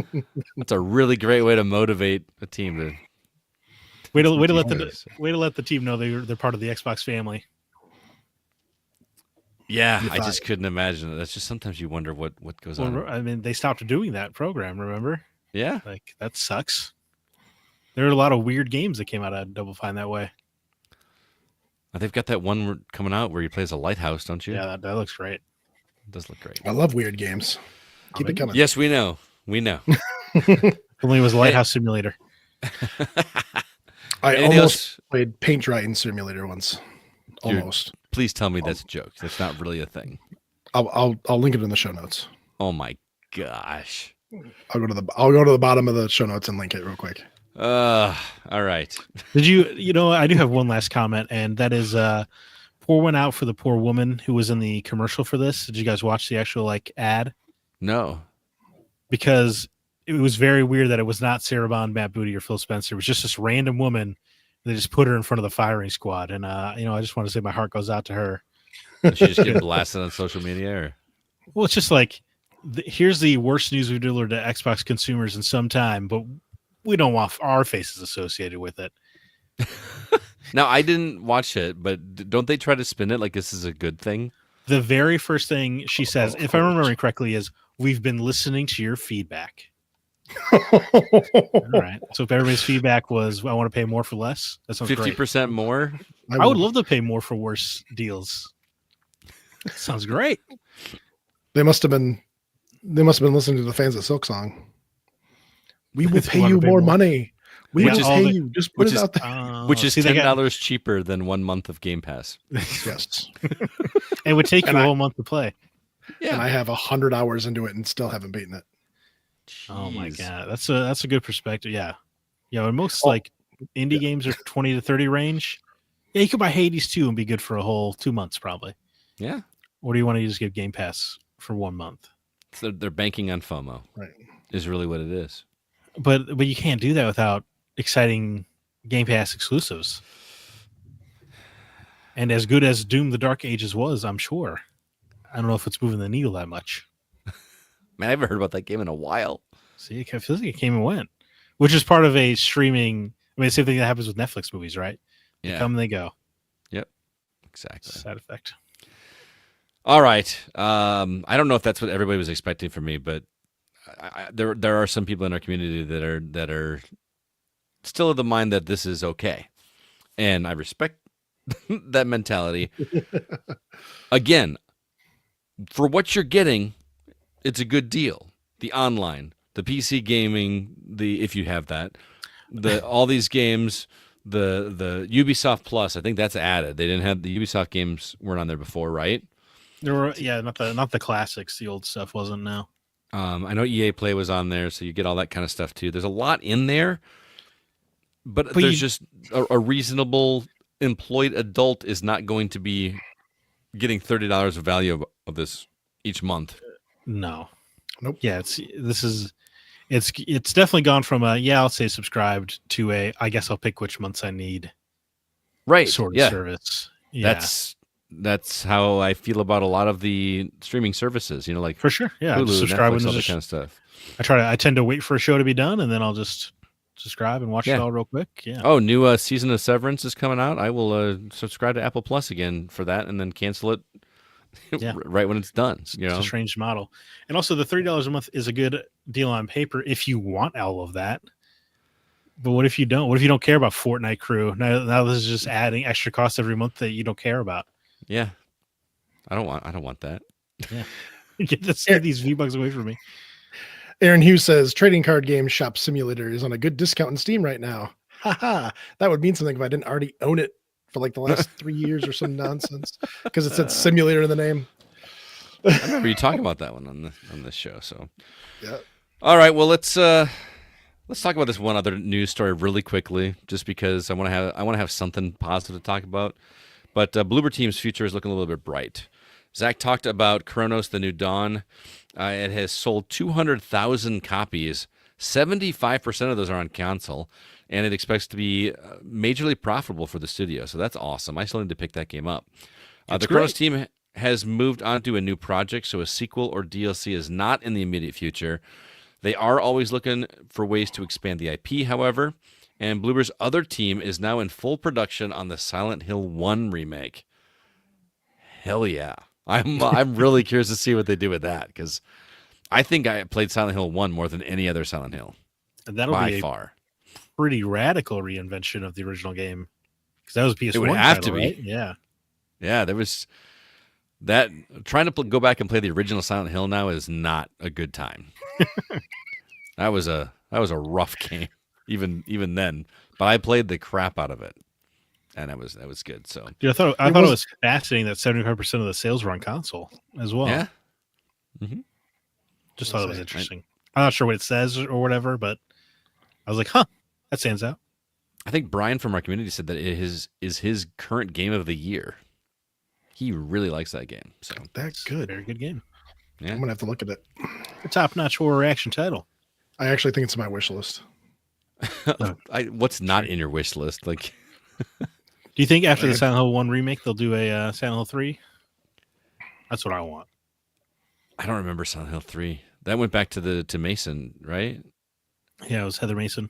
That's a really great way to motivate a team to. Way to let Yes. the team know they're part of the Xbox family. Yeah, You I thought- just couldn't imagine it. That's just sometimes you wonder what goes on. Well, I mean, they stopped doing that program. Remember, Yeah, like that sucks. There are a lot of weird games that came out of Double Fine that way. they've got that one coming out where you play as a lighthouse, don't you? Yeah, that looks great. It does look great. I love weird games. Keep it coming. Yes, we know. We know. Only it was a Lighthouse Simulator. I Anything almost else? played Paint Drying Simulator once. You're- Almost. Please tell me that's a joke. That's not really a thing. I'll link it in the show notes. Oh my gosh. I'll go to the bottom of the show notes and link it real quick. All right. Did you know, I do have one last comment, and that is pour one out for the poor woman who was in the commercial for this. Did you guys watch the actual like ad? No. Because it was very weird that it was not Sarah Bond, Matt Booty, or Phil Spencer. It was just this random woman. They just put her in front of the firing squad. And I just want to say my heart goes out to her. Did she just get blasted on social media? Or? Well, it's just like here's the worst news we've delivered to Xbox consumers in some time, but we don't want our faces associated with it. Now, I didn't watch it, but don't they try to spin it like this is a good thing? The very first thing she says, if I'm remembering correctly, is we've been listening to your feedback. All right. So if everybody's feedback was, I want to pay more for less, that sounds great. 50% more? I would love to pay more for worse deals. Sounds great. They must have been listening to the fans of Silk Song. We will They pay wanna you pay more more. money. We Which will is pay all the- you. Just put which it is- out there. Which is see, they got- $10 cheaper than 1 month of Game Pass. Yes. It would take you And a I- whole month to play. And I have 100 hours into it and still haven't beaten it. Oh my Jeez. god, that's a good perspective. Yeah, and most Oh, like indie games are 20 to 30 range. Yeah, you could buy Hades 2 and be good for a whole 2 months probably. Yeah. Or do you want to just give Game Pass for 1 month? So they're banking on FOMO. Right. Is really what it is. But you can't do that without exciting Game Pass exclusives. And as good as Doom: The Dark Ages was, I'm sure, I don't know if it's moving the needle that much. Man, I haven't heard about that game in a while. See, it feels like it came and went, which is part of a streaming. I mean, same thing that happens with Netflix movies, right? They Yeah, come, they go. exactly. Side effect. All right. I don't know if that's what everybody was expecting from me, but there are some people in our community that are still of the mind that this is okay, and I respect that mentality. Again, for what you're getting, it's a good deal. The online, the PC gaming, if you have that, all these games, the Ubisoft Plus. I think that's added. They didn't have the Ubisoft games weren't on there before, right? There were, not the classics. The old stuff wasn't now. I know EA Play was on there, so you get all that kind of stuff too. There's a lot in there, but there's just a reasonable employed adult is not going to be getting $30 of value of this each month. No. Nope. Yeah, it's definitely gone from I'll say subscribed to I guess I'll pick which months I need Right. sort of Yeah. service. Yeah, That's how I feel about a lot of the streaming services, like for sure. Yeah, Hulu, subscribe Netflix, when all there's that kind of stuff. I tend to wait for a show to be done, and then I'll just subscribe and watch it Yeah. all real quick. Yeah. Oh, new season of Severance is coming out. I will subscribe to Apple Plus again for that, and then cancel it Yeah. right when it's done. It's a strange model. And also the $30 a month is a good deal on paper if you want all of that. But what if you don't? What if you don't care about Fortnite Crew? Now this is just adding extra costs every month that you don't care about. Yeah, I don't want that. Get these V-Bucks away from me. Aaron Hughes says Trading Card Game Shop Simulator is on a good discount in Steam right now. Haha. That would mean something if I didn't already own it for like the last 3 years or some nonsense because it said simulator in the name. I remember you talking about that one on this show. So, Yeah. all right. Well, let's talk about this one other news story really quickly, just because I want to have something positive to talk about. But Bloober Team's future is looking a little bit bright. Zach talked about Chronos: The New Dawn. It has sold 200,000 copies. 75% of those are on console, and it expects to be majorly profitable for the studio. So that's awesome. I still need to pick that game up. The Chronos team has moved on to a new project, so a sequel or DLC is not in the immediate future. They are always looking for ways to expand the IP, however, and Bloober's other team is now in full production on the Silent Hill 1 remake. Hell yeah. I'm really curious to see what they do with that, because I think I played Silent Hill 1 more than any other Silent Hill. And that'll by be far. a pretty radical reinvention of the original game. Because that was a PS1 It would have title, to be. right? Yeah. Yeah, there was that. Trying to go back and play the original Silent Hill now is not a good time. That was a rough game, even then. But I played the crap out of it, and that was good. So Dude, I thought it was fascinating that 75% of the sales were on console as well. yeah, Just thought it was interesting. I'm not sure what it says or whatever, but I was like, huh, that stands out. I think Brian from our community said that it is his current game of the year. He really likes that game. So That's good. Very good game. yeah, I'm gonna have to look at it. A top-notch horror action title. I actually think it's on my wish list. what's not in your wish list? Like, Do you think after the Silent Hill 1 remake, they'll do a Silent Hill 3? That's what I want. I don't remember Silent Hill 3. That went back to Mason, right? Yeah, it was Heather Mason.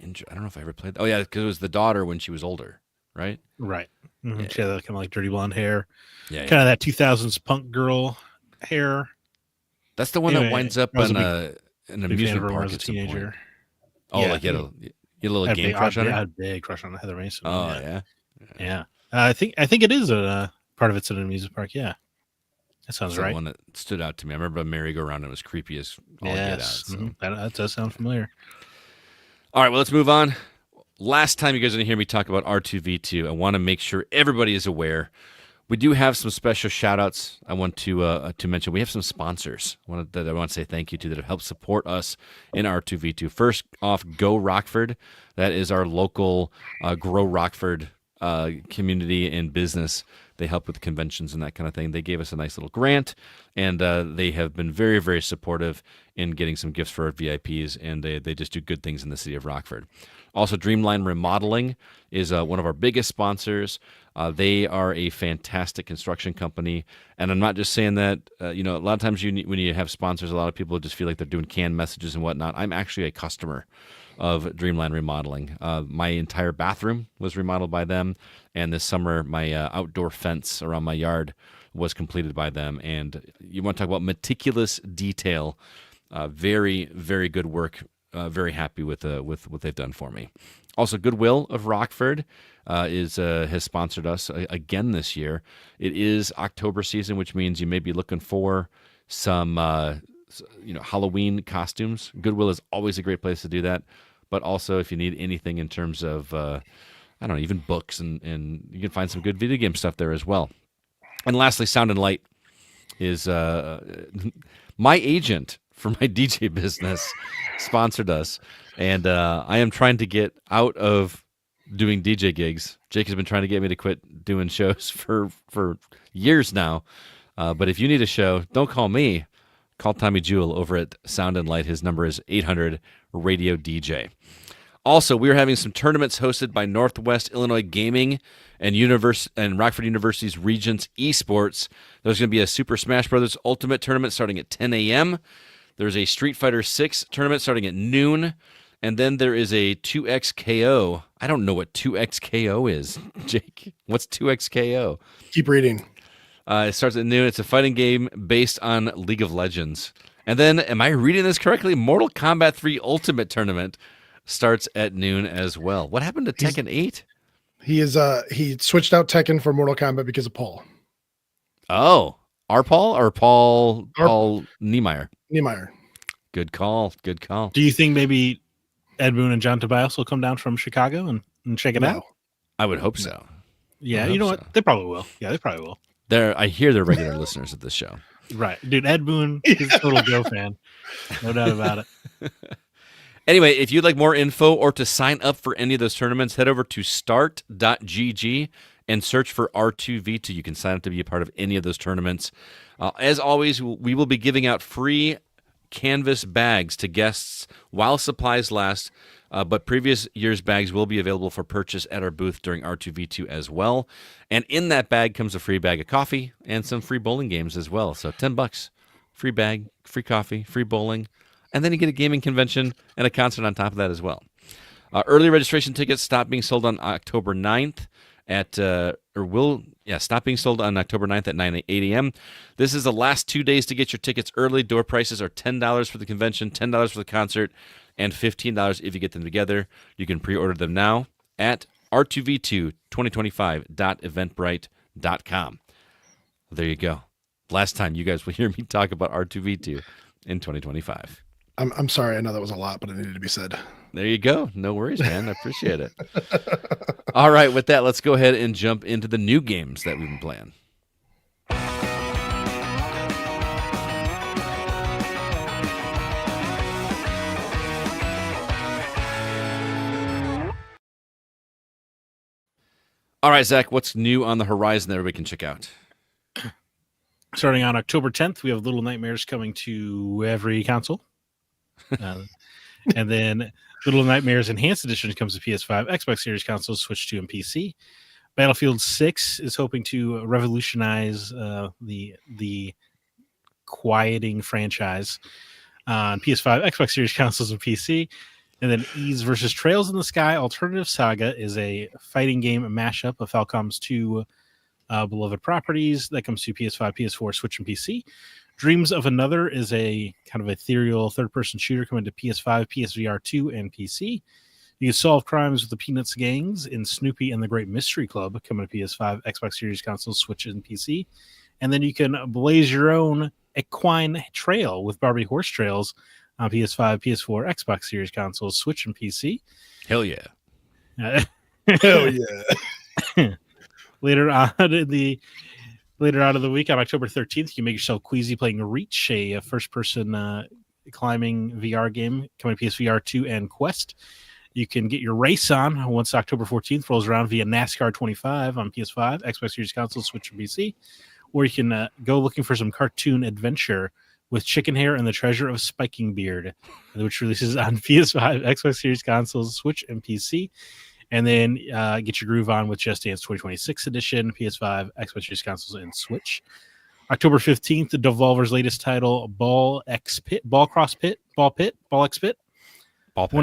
I don't know if I ever played. Oh yeah, because it was the daughter when she was older, right? Right. Mm-hmm. Yeah. She had that kind of like dirty blonde hair. Yeah, Kind of that 2000s punk girl hair. that's the one Anyway, that winds up I was in a an Big fan of amusement her when I park was a at some point. teenager. Oh, Yeah. like you had a little game I crush on had her. a big crush on Heather Mason. Oh yeah. yeah. Yeah. I think it is a part of it's in an amusement park. Yeah. That sounds That's the right. one that stood out to me. I remember a merry-go-round and it was creepy as all get out. Yes. So. Mhm. That does sound familiar. All right, well, let's move on. Last time you guys are going to hear me talk about R2V2, I want to make sure everybody is aware. We do have some special shout-outs I want to mention. We have some sponsors that I want to say thank you to that have helped support us in R2V2. First off, Go Rockford. That is our local Grow Rockford community and business. They help with conventions and that kind of thing. They gave us a nice little grant, and they have been very, very supportive in getting some gifts for our VIPs, and they just do good things in the city of Rockford. Also, Dreamline Remodeling is one of our biggest sponsors. They are a fantastic construction company, and I'm not just saying that. A lot of times when you have sponsors, a lot of people just feel like they're doing canned messages and whatnot. I'm actually a customer of Dreamline Remodeling. My entire bathroom was remodeled by them, and this summer my outdoor fence around my yard was completed by them. And you want to talk about meticulous detail, very, very good work. Very happy with what they've done for me. Also, Goodwill of Rockford has sponsored us again this year. It is October season, which means you may be looking for some Halloween costumes. Goodwill is always a great place to do that. But also, if you need anything in terms of even books, and you can find some good video game stuff there as well. And lastly, Sound and Light is my agent for my DJ business sponsored us, and I am trying to get out of doing DJ gigs. Jake has been trying to get me to quit doing shows for years now, but if you need a show, don't call me. Call Tommy Jewell over at Sound and Light. His number is 800 Radio DJ. Also, we are having some tournaments hosted by Northwest Illinois Gaming and Rockford University's Regents Esports. There's going to be a Super Smash Bros. Ultimate tournament starting at 10 a.m. There's a Street Fighter 6 tournament starting at noon. And then there is a 2XKO. I don't know what 2XKO is, Jake. What's 2XKO? Keep reading. It starts at noon. It's a fighting game based on League of Legends. And then, am I reading this correctly? Mortal Kombat 3 Ultimate Tournament starts at noon as well. What happened to Tekken 8? He switched out Tekken for Mortal Kombat because of Paul. Oh, our Paul or Paul Niemeyer? Niemeyer. Good call. Good call. Do you think maybe Ed Boon and John Tobias will come down from Chicago and check it out? I would hope so. Yeah, you know what? They probably will. Yeah, they probably will. I hear they're regular listeners of this show. Right. Dude, Ed Boon is a total Joe fan. No doubt about it. Anyway, if you'd like more info or to sign up for any of those tournaments, head over to start.gg and search for R2V2. You can sign up to be a part of any of those tournaments. As always, we will be giving out free canvas bags to guests while supplies last. But previous year's bags will be available for purchase at our booth during R2V2 as well. And in that bag comes a free bag of coffee and some free bowling games as well. So $10, free bag, free coffee, free bowling, and then you get a gaming convention and a concert on top of that as well. Early registration tickets stop being sold on October 9th stop being sold on October 9th at 8 a.m. This is the last 2 days to get your tickets early. Door prices are $10 for the convention, $10 for the concert, and $15 if you get them together. You can pre-order them now at r2v22025.eventbrite.com. There you go. Last time you guys will hear me talk about R2V2 in 2025. I'm sorry. I know that was a lot, but it needed to be said. There you go. No worries, man. I appreciate it. All right, with that, let's go ahead and jump into the new games that we've been playing. All right, Zach, what's new on the horizon that everybody can check out? Starting on October 10th, we have Little Nightmares coming to every console. And then Little Nightmares Enhanced Edition comes to PS5, Xbox Series consoles, Switch 2, and PC. Battlefield 6 is hoping to revolutionize the quieting franchise on PS5, Xbox Series consoles, and PC. And then Ys vs. Trails in the Sky Alternative Saga is a fighting game mashup of Falcom's two beloved properties that comes to PS5, PS4, Switch, and PC. Dreams of Another is a kind of ethereal third-person shooter coming to PS5, PSVR 2, and PC. You can solve crimes with the Peanuts gangs in Snoopy and the Great Mystery Club coming to PS5, Xbox Series consoles, Switch, and PC. And then you can blaze your own equine trail with Barbie Horse Trails on PS5, PS4, Xbox Series consoles, Switch, and PC. Hell yeah. Hell yeah. Later on of the week, on October 13th, you can make yourself queasy playing Reach, a first-person climbing VR game coming to PSVR 2 and Quest. You can get your race on once October 14th rolls around via NASCAR 25 on PS5, Xbox Series console, Switch, and PC. Or you can go looking for some cartoon adventure with Chicken Hair and the Treasure of Spiking Beard, which releases on PS5, Xbox Series consoles, Switch, and PC. And then get your groove on with Just Dance 2026 edition, PS5, Xbox Series consoles, and Switch. October 15th, Devolver's latest title, Ball X Pit. One of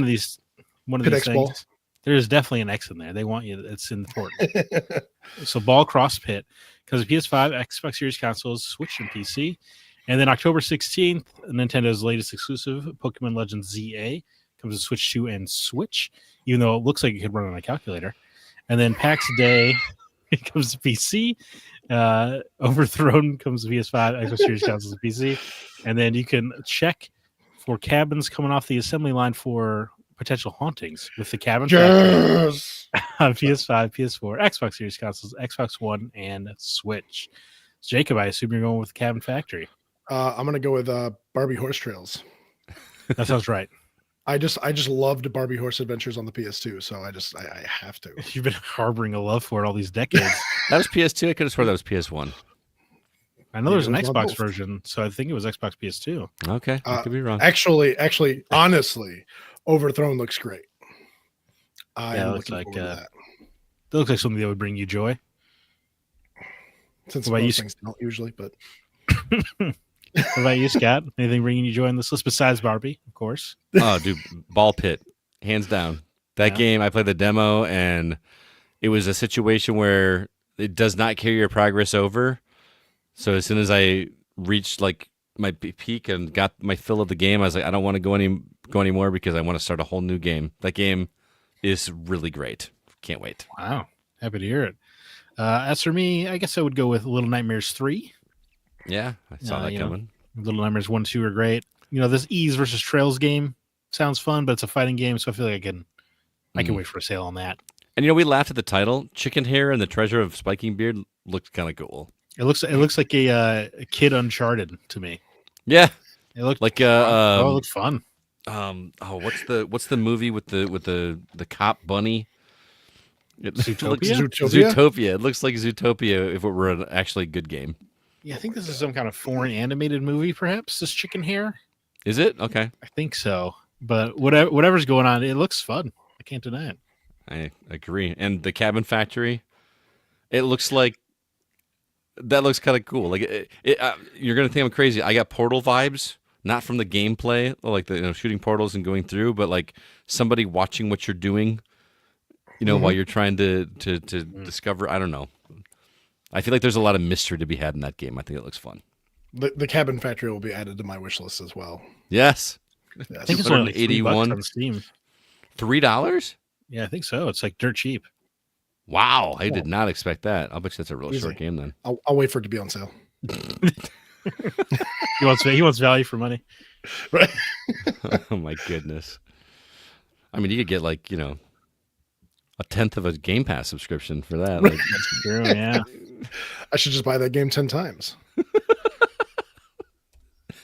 these things. Ball. There's definitely an X in there. They want you. It's important. So Ball Cross Pit comes to PS5, Xbox Series consoles, Switch, and PC. And then October 16th, Nintendo's latest exclusive, Pokemon Legends ZA, comes to Switch 2 and Switch, even though it looks like it could run on a calculator. And then PAX Day, it comes to PC. Overthrown comes to PS5, Xbox Series consoles, and PC. And then you can check for cabins coming off the assembly line for potential hauntings with the cabin factory on PS5, PS4, Xbox Series consoles, Xbox One, and Switch. So Jacob, I assume you're going with Cabin Factory. I'm going to go with Barbie Horse Trails. That sounds right. I just loved Barbie Horse Adventures on the PS2, so I have to. You've been harboring a love for it all these decades. That was PS2. I could have sworn that was PS1. I know there's an Xbox version, so I think it was Xbox PS2. Okay, I could be wrong. Actually, honestly, Overthrown looks great. It looks like that looks like something that would bring you joy. Since most things don't usually, but. What about you, Scott? Anything bringing you joy in this list besides Barbie, of course? Oh, dude, Ball Pit, hands down. That game, I played the demo, and it was a situation where it does not carry your progress over. So as soon as I reached like my peak and got my fill of the game, I was like, I don't want to go anymore because I want to start a whole new game. That game is really great. Can't wait. Wow, happy to hear it. As for me, I guess I would go with Little Nightmares 3. Yeah, I saw that coming. Little Nightmares 1 and 2 are great. This Ys versus Trails game sounds fun, but it's a fighting game, so I feel like I can wait for a sale on that. And we laughed at the title. Chicken Hair and the Treasure of Spiking Beard looked kind of cool. It looks like a Kid Uncharted to me. Yeah, it looked like it looked fun. What's the movie with the cop bunny? Zootopia? Zootopia. It looks like Zootopia if it were an actually good game. Yeah, I think this is some kind of foreign animated movie, perhaps, this Chicken Hair. Is it? Okay. I think so. But whatever's going on, it looks fun. I can't deny it. I agree. And the cabin factory, it looks like that looks kind of cool. Like you're gonna think I'm crazy. I got Portal vibes, not from the gameplay, like the shooting portals and going through, but like somebody watching what you're doing. While you're trying to discover. I don't know. I feel like there's a lot of mystery to be had in that game. I think it looks fun. The cabin factory will be added to my wish list as well. Yes. Yes. I think it's only like $3 on Steam. $3? Yeah, I think so. It's like dirt cheap. Wow, I did not expect that. I'll bet you that's a real Easy. short game then. I'll wait for it to be on sale. He wants value for money. Right. Oh my goodness. I mean, you could get like, a tenth of a Game Pass subscription for that. Like, That's true, yeah. I should just buy that game 10 times.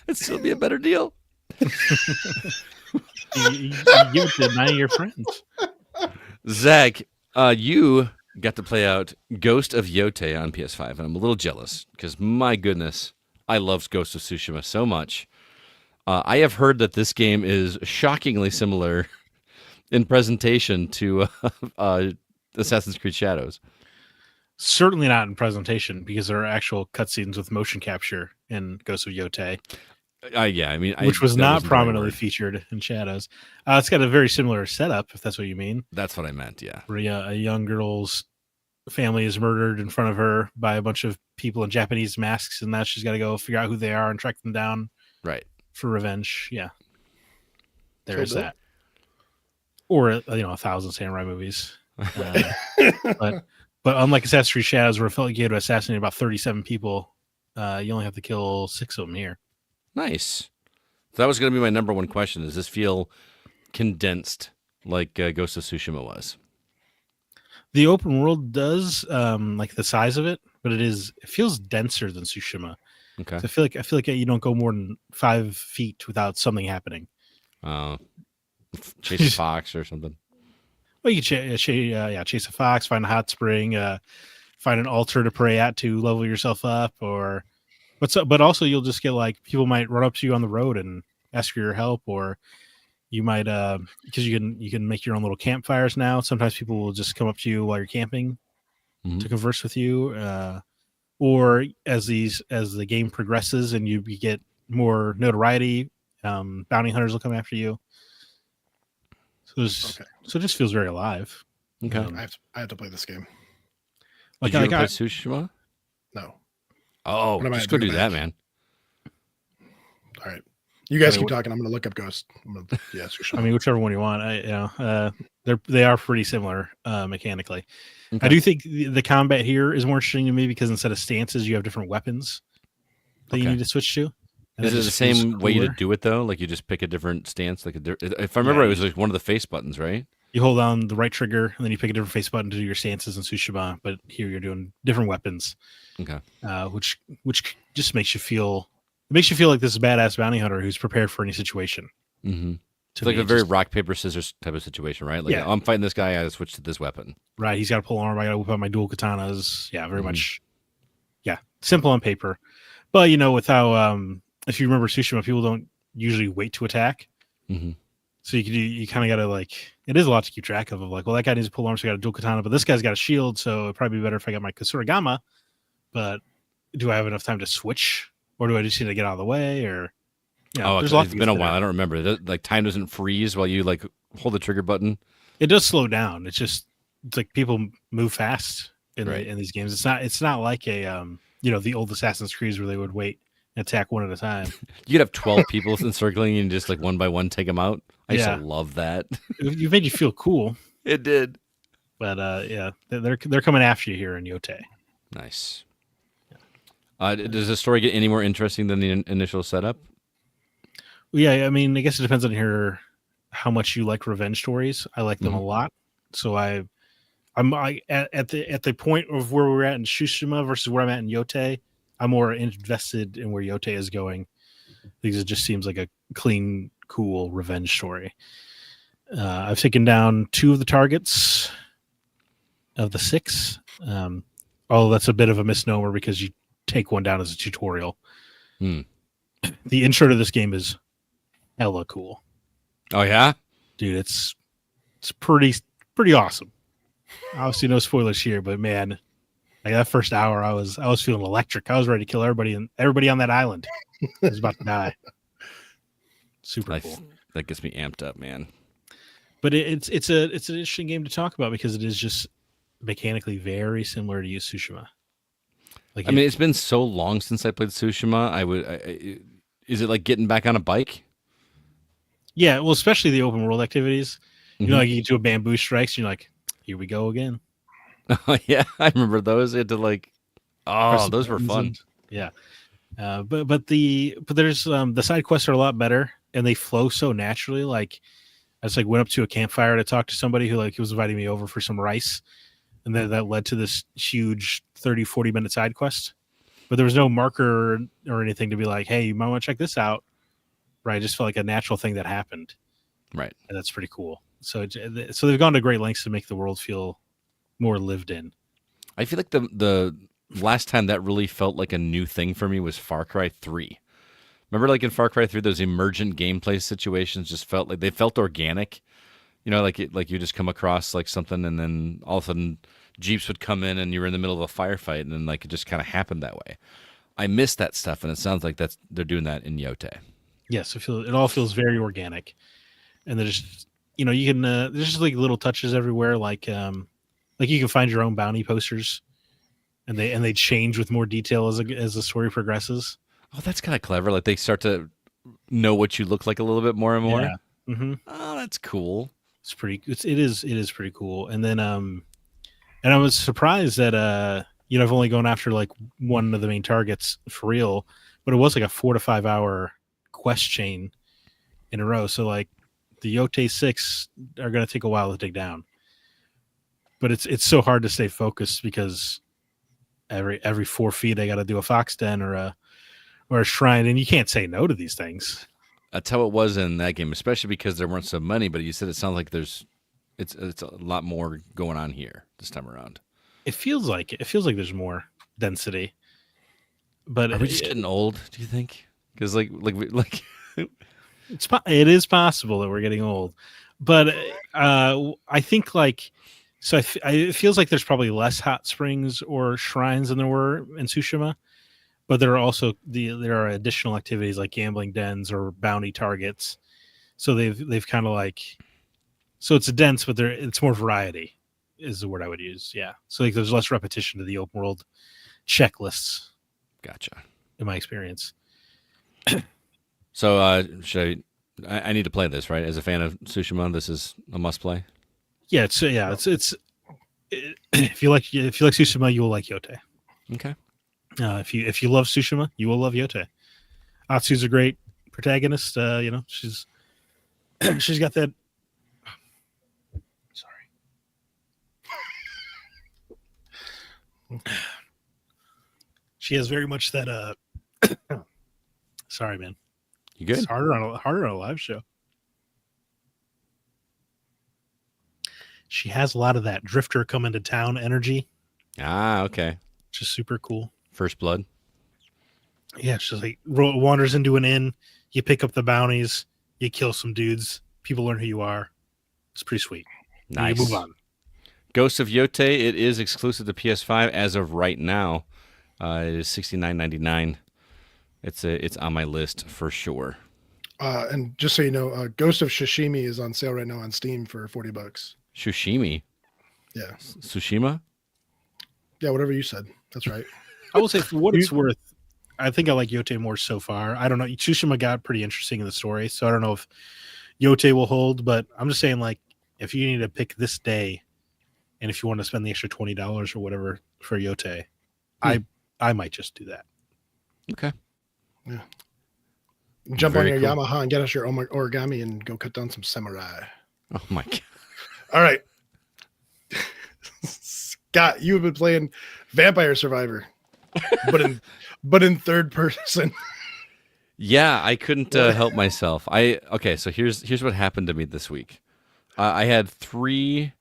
it'd still be a better deal. You give it to 9 of your friends. Zach, you got to play out Ghost of Yotei on PS5, and I'm a little jealous because, my goodness, I love Ghost of Tsushima so much. I have heard that this game is shockingly similar in presentation to Assassin's Creed Shadows. Certainly not in presentation because there are actual cutscenes with motion capture in Ghost of Yotei, Yeah, I mean, which was that not wasn't the right prominently word. featured in Shadows. It's got a very similar setup, if that's what you mean. That's what I meant. Yeah. Where a young girl's family is murdered in front of her by a bunch of people in Japanese masks, and now she's got to go figure out who they are and track them down Right. for revenge. Yeah, Kill there's Bill. that. Or 1,000 samurai movies. But unlike Assassin's Creed Shadows, where it felt like you had to assassinate about 37 people, you only have to kill 6 of them here. Nice. So that was going to be my number one question. Does this feel condensed like Ghost of Tsushima was? The open world does, like the size of it, but it feels denser than Tsushima. Okay. So I feel like you don't go more than 5 feet without something happening. Chase a fox or something. Well, you can chase a fox, find a hot spring, find an altar to pray at to level yourself up, but also you'll just get like people might run up to you on the road and ask for your help, or you might because you can make your own little campfires now. Sometimes people will just come up to you while you're camping to converse with you, or as the game progresses and you get more notoriety, bounty hunters will come after you. So it just feels very alive. Okay. I have to play this game. Did you ever play Tsushima? No. Oh, What am I just go do doing that, back? man. All right. You guys keep talking. I'm going to look up Ghost. I mean, whichever one you want. They are pretty similar mechanically. Okay. I do think the combat here is more interesting to me because instead of stances, you have different weapons that you need to switch to. And Is that it the just feels same way to cooler. do it though? Like you just pick a different stance? Like if I remember, Yeah. it was like one of the face buttons, right? You hold down the right trigger and then you pick a different face button to do your stances in Tsushima. But here you're doing different weapons, Okay. which just makes you feel like this badass bounty hunter who's prepared for any situation. Mm-hmm. To It's like me, a very just- rock paper scissors type of situation, right? Like Yeah. I'm fighting this guy, I gotta switch to this weapon. right. He's got to pull arm. I got to whip out my dual katanas. Yeah, very Mhm. much. Yeah, simple on paper, but with how if you remember Tsushima, people don't usually wait to attack. Mm-hmm. So you kind of got to like, it is a lot to keep track of like, well, that guy needs to pull arm, so I got a dual katana, but this guy's got a shield, so it'd probably be better if I got my Kasuragama. But do I have enough time to switch, or do I just need to get out of the way? Or there's a lot It's to been a consider. while. I don't remember. Like time doesn't freeze while you like hold the trigger button. It does slow down. It's like people move fast in Right. in these games. It's not like a the old Assassin's Creed where they would wait and attack one at a time. You could have 12 people encircling you and just like one by one take them out. I used Yeah. to love that. You made you feel cool, It did. but they're coming after you here in Yotei. Nice. Does the story get any more interesting than the initial setup? Well, yeah, I mean, I guess it depends on how much you like revenge stories. I like them a lot, so at the point of where we're at in Tsushima versus where I'm at in Yotei, I'm more invested in where Yotei is going because it just seems like a clean, cool revenge story. I've taken down 2 of the targets of the 6. Although that's a bit of a misnomer because you take one down as a tutorial. Hmm. The intro to this game is hella cool, Oh yeah. dude. It's pretty awesome. Obviously, no spoilers here, but man, like that first hour, I was feeling electric. I was ready to kill everybody on that island. I was about to die. Super cool. That gets me amped up, man. But it's an interesting game to talk about because it is just mechanically very similar to Yu Tsushima. Like I mean, it's been so long since I played Tsushima. Is it like getting back on a bike? yeah, well, especially the open world activities. You know, Mhm. like you do a bamboo strikes, and you're like, here we go again. Oh yeah, I remember those. You had to like, Press oh, the those were buttons fun. and- yeah. But there's the side quests are a lot better and they flow so naturally. Like I just like went up to a campfire to talk to somebody who like he was inviting me over for some rice, and then that led to this huge 30-40 minute side quest. But there was no marker or anything to be like, hey, you might want to check this out. Right. It just felt like a natural thing that happened. Right. And that's pretty cool. So they've gone to great lengths to make the world feel more lived in. I feel like the last time that really felt like a new thing for me was Far Cry 3. Remember, like in Far Cry 3, those emergent gameplay situations just felt like they felt organic. You know, like you just come across like something, and then all of a sudden jeeps would come in, and you were in the middle of a firefight, and then like it just kind of happened that way. I miss that stuff, and it sounds like they're doing that in Yotei. Yes, it all feels very organic, and there's you can there's just like little touches everywhere, like you can find your own bounty posters, and they change with more detail as the story progresses. Oh, that's kind of clever. Like they start to know what you look like a little bit more and more. Yeah. Mm-hmm. Oh, that's cool. It is pretty cool. And then and I was surprised that I've only gone after like one of the main targets for real, but it was like a 4 to 5 hour quest chain in a row. So like the Yotei 6 are going to take a while to dig down. But it's so hard to stay focused because every 4 feet I got to do a fox den or a shrine, and you can't say no to these things. That's how it was in that game, especially because there weren't so many. But you said it sounds like it's a lot more going on here this time around. It feels like there's more density. But Are we just getting old? Do you think? Because like it is possible that we're getting old, but I think like so. It feels like there's probably less hot springs or shrines than there were in Tsushima. But there are also there are additional activities like gambling dens or bounty targets. So they've kind of like, so it's dense, but it's more variety is the word I would use. Yeah. So like there's less repetition to the open world checklists. Gotcha. In my experience. So should I need to play this, right? As a fan of Tsushima, this is a must play. Yeah. It's if you like Tsushima, you will like Yotei. Okay. If you love Tsushima, you will love Yotei. Atsu's a great protagonist. She's got that. Sorry. She has very much that. Sorry, man. You good? It's harder on a live show. She has a lot of that drifter coming to town energy. Ah, okay. Which is super cool. First blood. Yeah, it's just like wanders into an inn. You pick up the bounties. You kill some dudes. People learn who you are. It's pretty sweet. Nice. You move on. Ghost of Yotei. It is exclusive to PS5 as of right now. It is $69.99. It's on my list for sure. And just so you know, Ghost of Shishimi is on sale right now on Steam for $40. Shushimi. Yeah. Tsushima. Yeah, whatever you said. That's right. I will say, for what it's worth, I think I like Yotei more so far. I don't know. Tsushima got pretty interesting in the story, so I don't know if Yotei will hold, but I'm just saying, like, if you need to pick this day, and if you want to spend the extra $20 or whatever for Yotei, I might just do that. Okay. Yeah. Jump Very on your cool. Yamaha and get us your origami and go cut down some samurai. Oh my god. All right. Scott, you have been playing Vampire Survivor, but in third person. Yeah, I couldn't help myself. So here's what happened to me this week. I had 3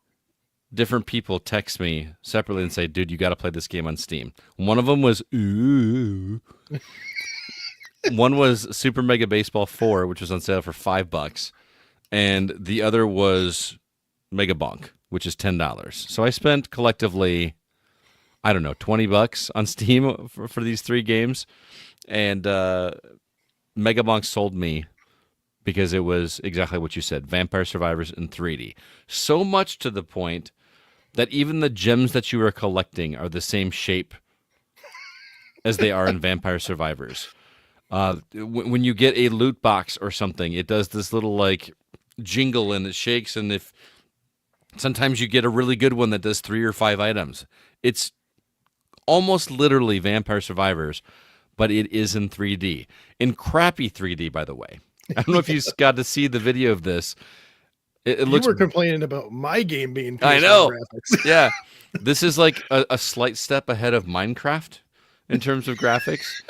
different people text me separately and say, "Dude, you got to play this game on Steam." One of them was, "Ooh," One was Super Mega Baseball 4, which was on sale for $5, and the other was Mega Bonk, which is $10. So I spent collectively, I don't know, $20 on Steam for these three games, and Mega Bonk sold me because it was exactly what you said, Vampire Survivors in 3D. So much to the point that even the gems that you are collecting are the same shape as they are in Vampire Survivors. When you get a loot box or something, it does this little like jingle and it shakes. And if sometimes you get a really good one that does 3 or 5 items, it's almost literally Vampire Survivors, but it is in 3D, in crappy 3D, by the way. I don't know if you got to see the video of this. It looks. You were complaining about my game being. I know. Graphics. Yeah, this is like a slight step ahead of Minecraft in terms of graphics.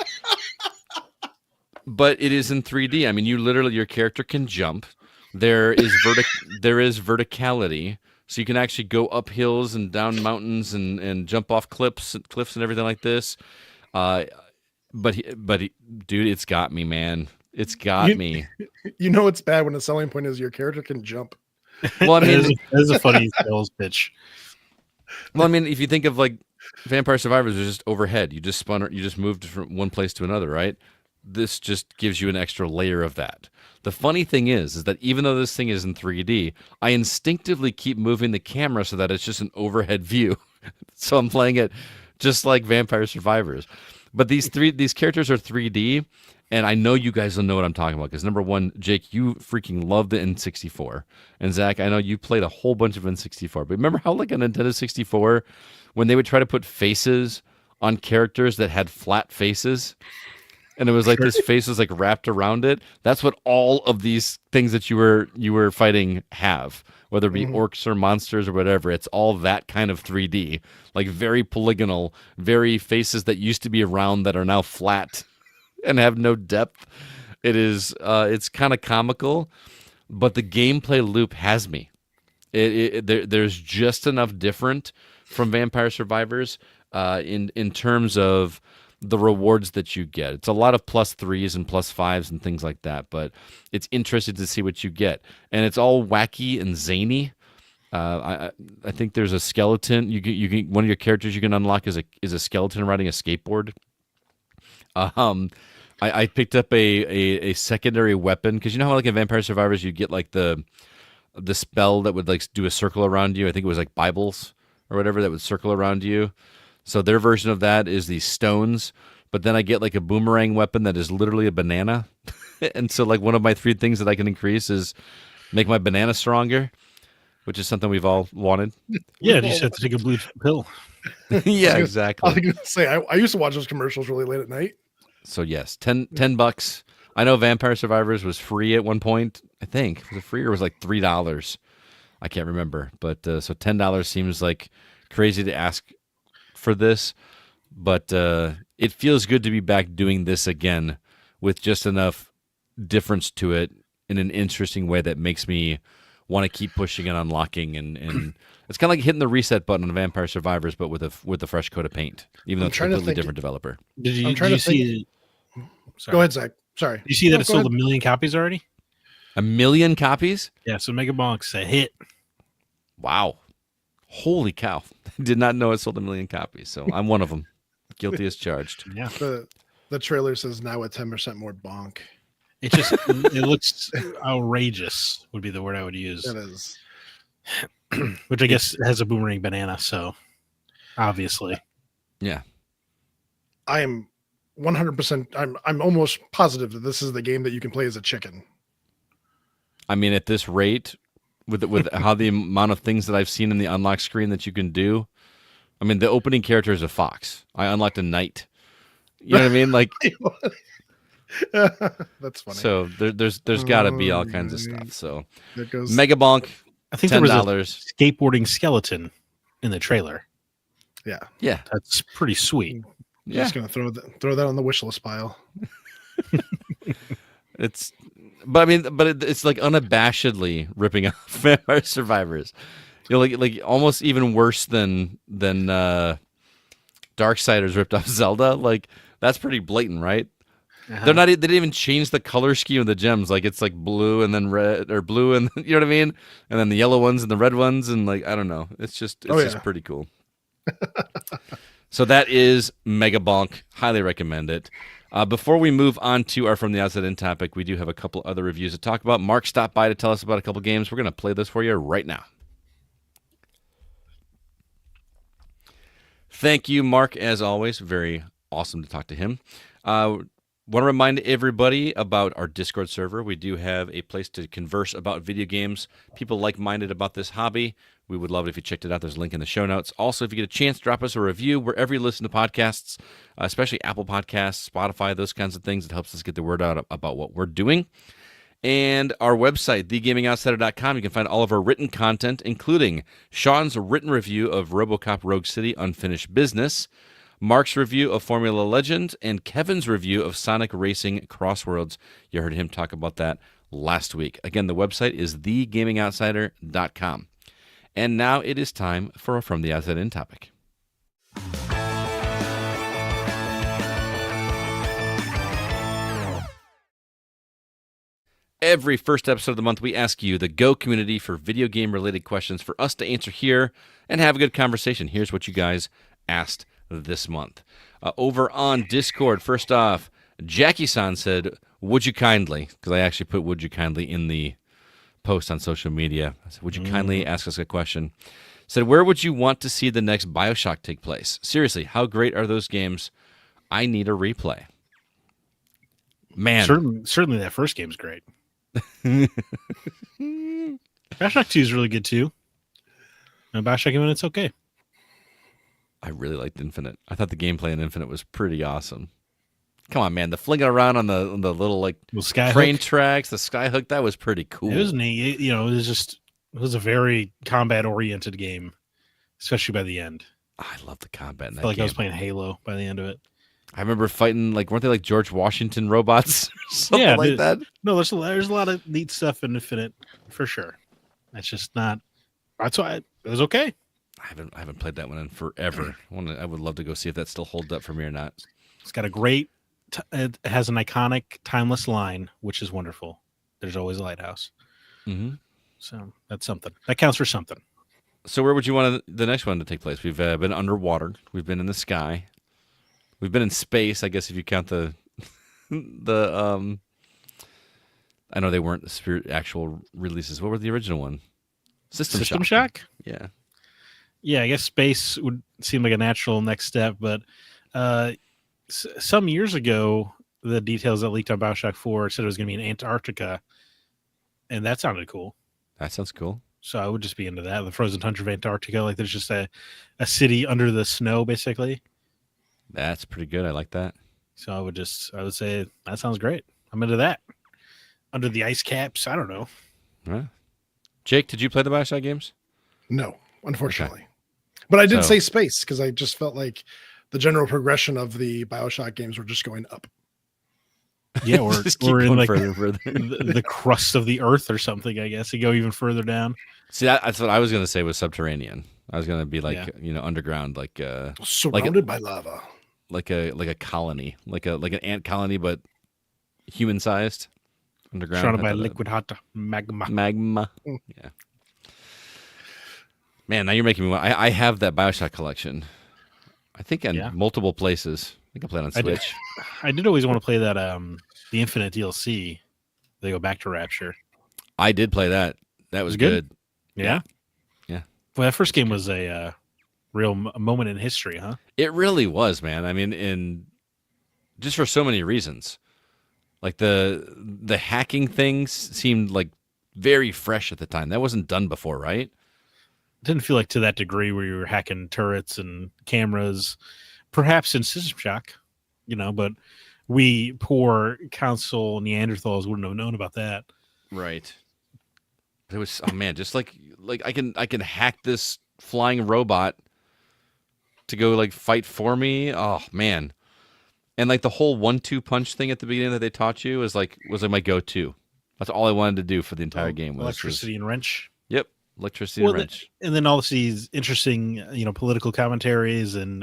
But it is in 3D. I mean, you literally, your character can jump. There is verticality, so you can actually go up hills and down mountains and jump off cliffs and everything like this. But dude, it's got me, man. It's got me. You know it's bad when the selling point is your character can jump. Well, I mean, that is a funny sales pitch. Well, I mean, if you think of like Vampire Survivors, are just overhead. You just moved from one place to another, right? This just gives you an extra layer of that. The funny thing is that even though this thing is in 3D, I instinctively keep moving the camera so that it's just an overhead view. So I'm playing it just like Vampire Survivors. But these characters are 3D, and I know you guys will know what I'm talking about because number one, Jake, you freaking love the N64, and Zach, I know you played a whole bunch of N64. But remember how like a Nintendo 64, when they would try to put faces on characters that had flat faces, and it was like this face was like wrapped around it. That's what all of these things that you were fighting have, whether it be orcs or monsters or whatever. It's all that kind of 3D, like very polygonal, very faces that used to be round that are now flat and have no depth. It's kind of comical, but the gameplay loop has me. There's just enough different from Vampire Survivors in terms of the rewards that you get. It's a lot of +3s and +5s and things like that, but it's interesting to see what you get. And it's all wacky and zany. I think there's a skeleton. You can one of your characters you can unlock is a skeleton riding a skateboard. I picked up a secondary weapon because you know how like in Vampire Survivors you get like the spell that would like do a circle around you. I think it was like Bibles or whatever that would circle around you. So their version of that is these stones, but then I get like a boomerang weapon that is literally a banana. And so like one of my 3 things that I can increase is make my banana stronger, which is something we've all wanted. Yeah, you just have to take a blue pill. Yeah, exactly. I was going to say, I used to watch those commercials really late at night. So yes, $10. I know Vampire Survivors was free at one point. I think was it free or was it like $3? I can't remember, but so $10 seems like crazy to ask for this, but it feels good to be back doing this again with just enough difference to it in an interesting way that makes me want to keep pushing and unlocking, and it's kind of like hitting the reset button on Vampire Survivors, but with a fresh coat of paint, even though it's a completely different developer. Did you see? Sorry. Go ahead, Zach. Sorry. Did you see that it sold 1 million copies already? 1 million copies? Yeah, so Mega Bonk's a hit. Wow. Holy cow. Did not know it sold 1 million copies, so I'm one of them. Guilty as charged. Yeah. The trailer says now at 10% more bonk. It just it looks outrageous would be the word I would use. It is. Which I guess has a boomerang banana, so obviously. Yeah. I am 100%. I'm almost positive that this is the game that you can play as a chicken. I mean, at this rate, with how the amount of things that I've seen in the unlock screen that you can do, I mean, the opening character is a fox. I unlocked a knight. You know what I mean? Like, that's funny. So there's got to be all kinds of stuff. So that goes Mega Bonk, I think $10. there was a skateboarding skeleton in the trailer. Yeah. That's pretty sweet. Just gonna throw that on the wish list pile. It's like unabashedly ripping off Vampire Survivors. You know, like almost even worse than Darksiders ripped off Zelda. Like that's pretty blatant, right? They're not. They didn't even change the color scheme of the gems. Like it's like blue and then red, or blue and you know what I mean, and then the yellow ones and the red ones, and like I don't know. It's just pretty cool. So that is Mega Bonk. Highly recommend it. Before we move on to our From the Outside In topic, we do have a couple other reviews to talk about. Mark stopped by to tell us about a couple games. We're going to play this for you right now. Thank you, Mark, as always. Very awesome to talk to him. Want to remind everybody about our Discord server. We do have a place to converse about video games. People like-minded about this hobby. We would love it if you checked it out. There's a link in the show notes. Also, if you get a chance, drop us a review wherever you listen to podcasts, especially Apple Podcasts, Spotify, those kinds of things. It helps us get the word out about what we're doing. And our website, thegamingoutsider.com, you can find all of our written content, including Sean's written review of RoboCop Rogue City Unfinished Business, Mark's review of Formula Legend, and Kevin's review of Sonic Racing Crossworlds. You heard him talk about that last week. Again, the website is thegamingoutsider.com. And now it is time for a From the Outside In topic. Every first episode of the month, we ask you, the Go community, for video game-related questions for us to answer here and have a good conversation. Here's what you guys asked this month. Over on Discord, first off, Jackie-san said, would you kindly, because I actually put would you kindly in the post on social media. I said, would you kindly ask us a question? Said, where would you want to see the next BioShock take place? Seriously, how great are those games? I need a replay. Man. Certainly that first game's great. BioShock 2 is really good too. And BioShock Infinite's okay. I really liked Infinite. I thought the gameplay in Infinite was pretty awesome. Come on, man. The flinging around on the little like train tracks, the skyhook, that was pretty cool. It was neat. It was a very combat oriented game, especially by the end. I love the combat in that I felt like game. I was playing Halo by the end of it. I remember fighting, like, weren't they like George Washington robots? Something like that. No, there's a lot of neat stuff in Infinite for sure. It's just not. That's why it was okay. I haven't played that one in forever. I would love to go see if that still holds up for me or not. It's got a great. It has an iconic, timeless line, which is wonderful. There's always a lighthouse. Mm-hmm. So that's something. That counts for something. So where would you want the next one to take place? We've been underwater. We've been in the sky. We've been in space, I guess, if you count the I know they weren't the actual releases. What were the original one? System Shock? Yeah. Yeah, I guess space would seem like a natural next step, but some years ago, the details that leaked on BioShock 4 said it was going to be in Antarctica, and that sounded cool. That sounds cool. So I would just be into that. The frozen tundra of Antarctica, like there's just a city under the snow, basically. That's pretty good. I like that. So I would say that sounds great. I'm into that. Under the ice caps, I don't know. Yeah. Jake, did you play the BioShock games? No, unfortunately. Okay. But I did say space because I just felt like the general progression of the BioShock games were just going up. Yeah, or in like further. the crust of the earth or something, I guess. You go even further down. See, that's what I was going to say was subterranean. I was going to be like, underground, like surrounded by lava. Like a colony, like an ant colony, but human sized, underground. Surrounded by liquid hot magma. Yeah. Man, now you're making me want. I have that BioShock collection. I think in multiple places. I think I played on Switch. I did always want to play that the Infinite DLC. They go back to Rapture. I did play that. That was good. Yeah. Yeah. Well, that first game was a real moment in history, huh? It really was, man. I mean, just for so many reasons. Like the hacking things seemed like very fresh at the time. That wasn't done before, right? It didn't feel like to that degree where you were hacking turrets and cameras, perhaps in System Shock, but we poor console Neanderthals wouldn't have known about that. Right. It was, oh man, just like I can hack this flying robot to go like fight for me. Oh man. And like the whole 1-2 punch thing at the beginning that they taught you was like my go-to. That's all I wanted to do for the entire game. Electricity and wrench. Yep. Electricity Well, Wrench. and then all these interesting, political commentaries and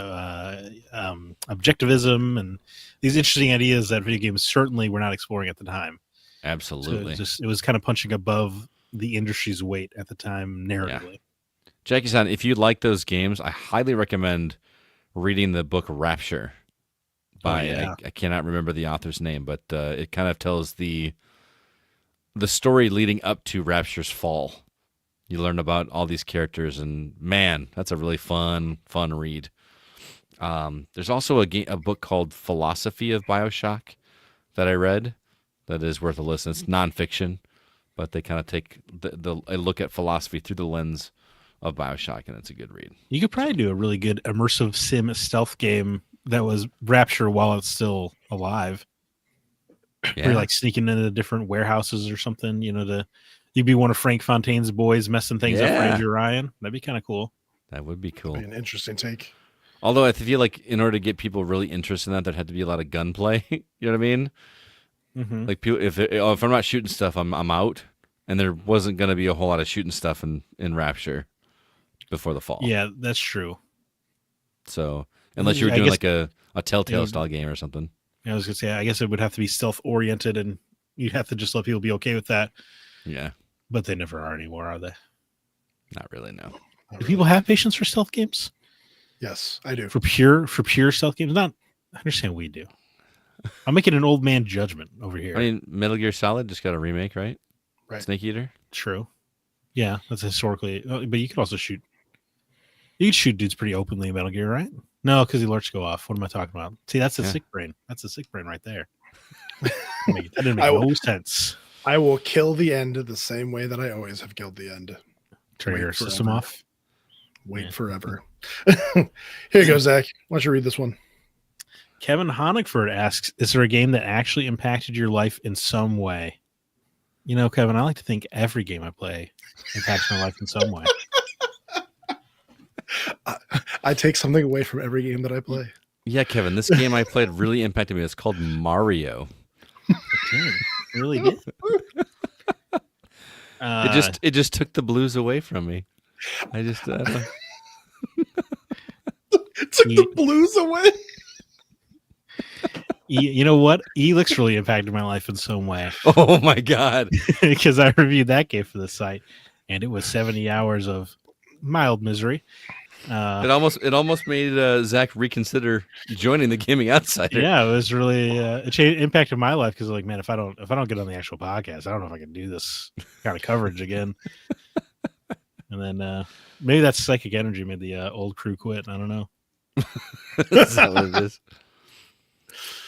objectivism and these interesting ideas that video games certainly were not exploring at the time. So Absolutely. it was kind of punching above the industry's weight at the time narratively. Jackie-san, if you like those games, I highly recommend reading the book Rapture by I cannot remember the author's name, but it kind of tells the story leading up to Rapture's fall. You learn about all these characters, and man, that's a really fun read. There's also a book called Philosophy of BioShock that I read that is worth a listen. It's nonfiction, but they kind of take a look at philosophy through the lens of BioShock, and it's a good read. You could probably do a really good immersive sim stealth game that was Rapture while it's still alive. Yeah. Where you're like sneaking into different warehouses or something, you'd be one of Frank Fontaine's boys messing things up for Andrew Ryan. That'd be kind of cool. That would be cool. That'd be an interesting take. Although I feel like in order to get people really interested in that, there'd have to be a lot of gunplay. You know what I mean? Mm-hmm. Like people, if I'm not shooting stuff, I'm out. And there wasn't going to be a whole lot of shooting stuff in Rapture before the fall. Yeah, that's true. So unless you were doing like a Telltale style game or something. I was gonna say, I guess it would have to be stealth oriented, and you'd have to just let people be okay with that. Yeah, but they never are anymore, are they? Not really. No. Do people have patience for stealth games? Yes, I do. For pure stealth games, not. I understand we do. I'm making an old man judgment over here. I mean, Metal Gear Solid just got a remake, right? Right. Snake Eater. True. Yeah, that's historically. But you could also shoot. You could shoot dudes pretty openly in Metal Gear, right? No, because the alerts go off. What am I talking about? See, that's a sick brain. That's a sick brain right there. That didn't make no sense. I will kill the end the same way that I always have killed the end. Turn your system off. Wait forever. Here you go, Zach. Why don't you read this one? Kevin Honigford asks, is there a game that actually impacted your life in some way? Kevin, I like to think every game I play impacts my life in some way. I take something away from every game that I play. Yeah, Kevin, this game I played really impacted me. It's called Mario. It did. It really did. It just took the blues away from me. I don't know. Took the blues away. You know what? Elix really impacted my life in some way. Oh my god! Because I reviewed that game for the site, and it was 70 hours of mild misery. It almost made Zach reconsider joining the Gaming Outsider. Yeah, it was really it impacted my life because, like, man, if I don't get on the actual podcast, I don't know if I can do this kind of coverage again. And then maybe that psychic energy made the old crew quit. I don't know. That's not what it is.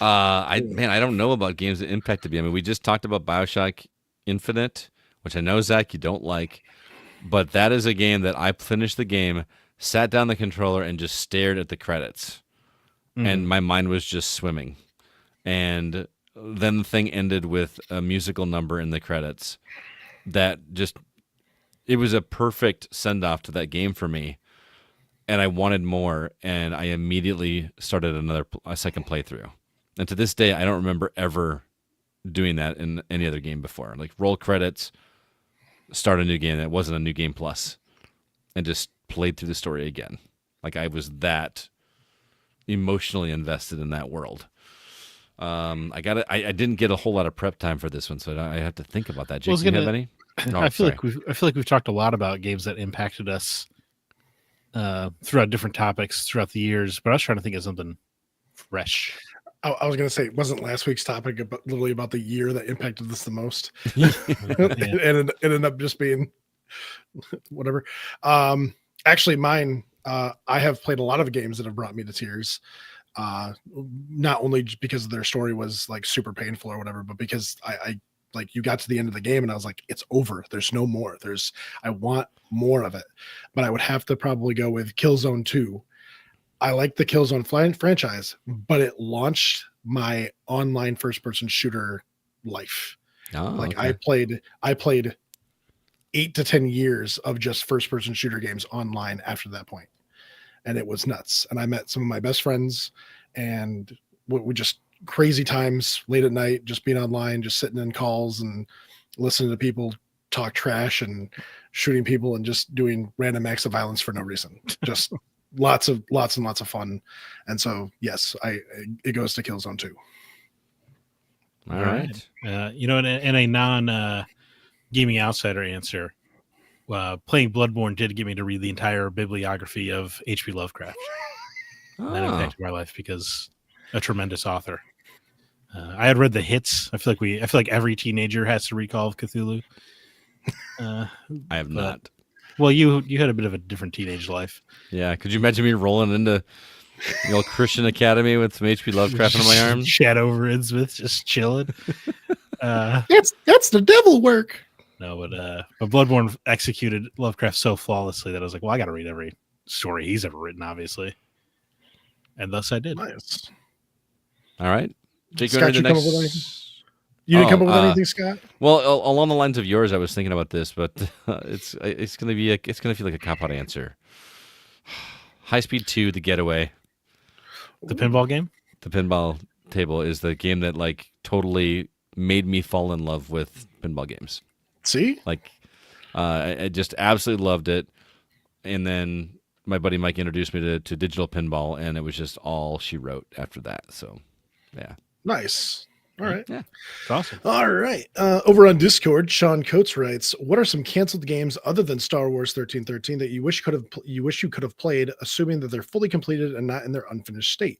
I don't know about games that impacted me. I mean, we just talked about BioShock Infinite, which I know, Zach, you don't like, but that is a game that I finished the game, sat down the controller, and just stared at the credits, and my mind was just swimming. And then the thing ended with a musical number in the credits that it was a perfect send-off to that game for me, and I wanted more, and I immediately started a second playthrough. And to this day, I don't remember ever doing that in any other game before. Like, roll credits, start a new game that wasn't a new game plus, and just played through the story again. Like, I was that emotionally invested in that world. I didn't get a whole lot of prep time for this one, so I have to think about that. Jake, do you have any? No, I feel like we've talked a lot about games that impacted us throughout different topics throughout the years, but I was trying to think of something fresh. I was going to say, it wasn't last week's topic literally about the year that impacted us the most? Yeah. It ended up just being whatever. Actually, mine, I have played a lot of games that have brought me to tears. Not only because their story was like super painful or whatever, but because I like, you got to the end of the game and I was like, it's over. There's no more. I want more of it. But I would have to probably go with Killzone 2. I like the Killzone franchise, but it launched my online first-person shooter life. Oh, like, okay. I played 8 to 10 years of just first-person shooter games online after that point, and it was nuts. And I met some of my best friends, and we just crazy times late at night, just being online, just sitting in calls and listening to people talk trash and shooting people and just doing random acts of violence for no reason. Just lots and lots of fun. And so, yes, it goes to Killzone 2. All right. In a non gaming outsider answer, playing Bloodborne did get me to read the entire bibliography of H.P. Lovecraft. And that impacted my life because a tremendous author. I had read the hits. I feel like every teenager has to read Call of Cthulhu. I have not. Well, you had a bit of a different teenage life. Yeah, could you imagine me rolling into the old Christian Academy with some H.P. Lovecraft on my arm? Shadow over Innsmouth, just chilling. That's the devil work. No, but Bloodborne executed Lovecraft so flawlessly that I was like, well, I got to read every story he's ever written, obviously, and thus I did. Nice. All right, Jake, Scott, you come up with anything? You didn't come up with anything, Scott? Well, along the lines of yours, I was thinking about this, but it's gonna feel like a cop-out answer. High Speed 2, The Getaway. The pinball game? The pinball table is the game that like totally made me fall in love with pinball games. See? Like, I just absolutely loved it. And then my buddy Mike introduced me to digital pinball, and it was just all she wrote after that. So, yeah. Nice. All right. Yeah. It's awesome. All right. Over on Discord, Sean Coates writes, "What are some canceled games other than Star Wars 1313 that you wish you could have played, assuming that they're fully completed and not in their unfinished state?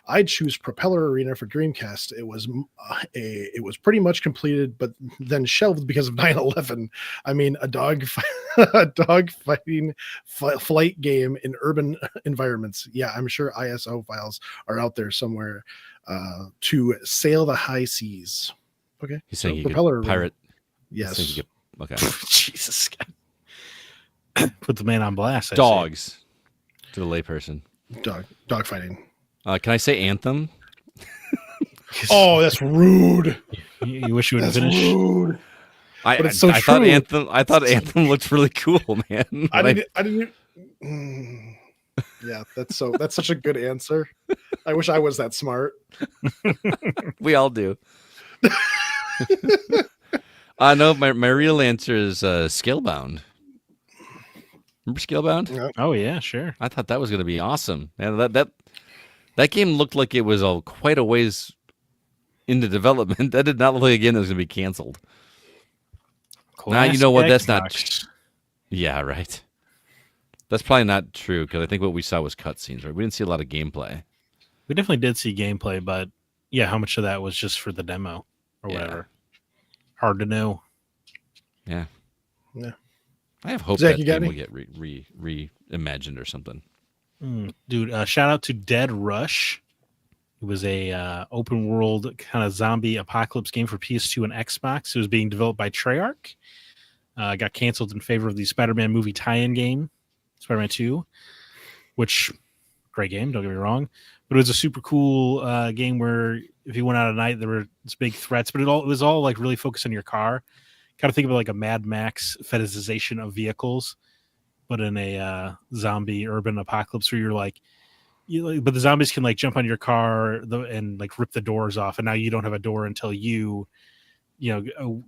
I'd choose Propeller Arena for Dreamcast. It was pretty much completed, but then shelved because of 9/11. I mean, a dog fighting flight game in urban environments. Yeah, I'm sure ISO files are out there somewhere." To sail the high seas. Okay. He's saying Propeller could pirate. Yes. Okay. Jesus. Put the man on blast. Dogs. To the layperson. Dog fighting. Can I say Anthem? Oh, that's rude. You wish you would That's finish. rude. I But it's so thought true. Anthem looked really cool, man. I didn't. Yeah, that's such a good answer. I wish I was that smart. We all do. No, my real answer is Scalebound. Remember Scalebound? Yeah. Oh yeah, sure. I thought that was going to be awesome. And that game looked like it was quite a ways into development. That did not look like a game that was going to be canceled. Now you know what? That's not. Yeah, right. That's probably not true because I think what we saw was cutscenes, right? We didn't see a lot of gameplay. We definitely did see gameplay, but yeah, how much of that was just for the demo or whatever? Hard to know. Yeah. Yeah. I have hope Zach, that you got game will any? get reimagined or something. Dude, shout out to Dead Rush. It was a open world kind of zombie apocalypse game for PS2 and Xbox. It was being developed by Treyarch. Got canceled in favor of the Spider-Man movie tie-in game, Spider-Man 2, which great game, don't get me wrong. But it was a super cool game where if you went out at night, there were these big threats, but it was all like really focused on your car. Kind of think of it like a Mad Max fetishization of vehicles, but in a zombie urban apocalypse where you're like, but the zombies can like jump on your car and like rip the doors off, and now you don't have a door until you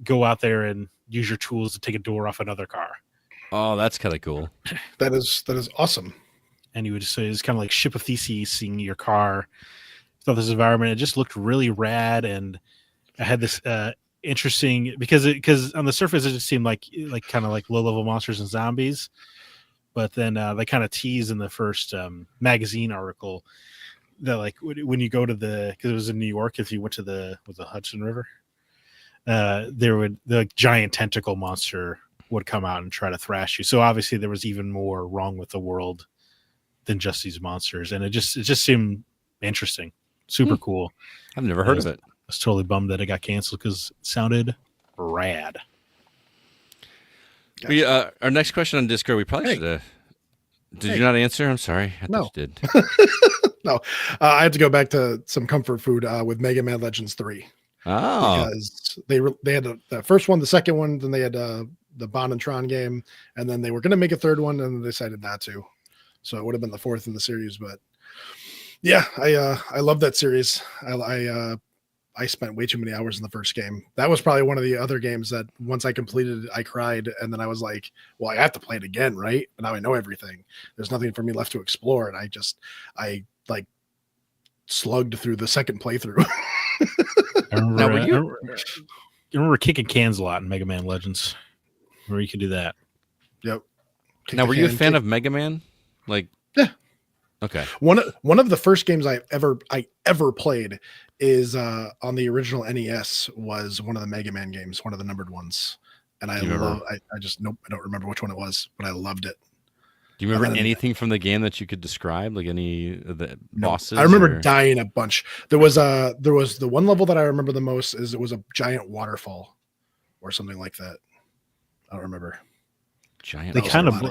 go out there and use your tools to take a door off another car. Oh, that's kind of cool. That is awesome. And you would just say it's kind of like Ship of Theseus seeing your car through this environment. It just looked really rad, and I had this interesting because on the surface it just seemed like kind of like low level monsters and zombies, but then they kind of tease in the first magazine article that like when you go to because it was in New York, if you went to the Hudson River, the giant tentacle monster would come out and try to thrash you. So obviously there was even more wrong with the world than just these monsters, and it just seemed interesting, super cool. I've never heard of it. I was totally bummed that it got canceled because it sounded rad. We our next question on Discord, we probably should have. Did you not answer? I'm sorry. I thought you did. No, I had to go back to some comfort food with Mega Man Legends 3. Oh, Because they had the first one, the second one, then they had the Bon and Tron game, and then they were going to make a third one, and they decided not to. So it would have been the fourth in the series, but yeah, I love that series. I I spent way too many hours in the first game. That was probably one of the other games that once I completed it, I cried. And then I was like, well, I have to play it again, right? But now I know everything. There's nothing for me left to explore. And I like slugged through the second playthrough. I remember kicking cans a lot in Mega Man Legends, where you could do that. Yep. Now, were you a fan of Mega Man? Like, yeah. Okay. One of the first games I ever played is on the original NES was one of the Mega Man games, one of the numbered ones. And I just nope, I don't remember which one it was, but I loved it. Do you remember anything from the game that you could describe, like any of the bosses? I remember dying a bunch. There was the one level that I remember the most is it was a giant waterfall or something like that. I don't remember. Giant. They kind of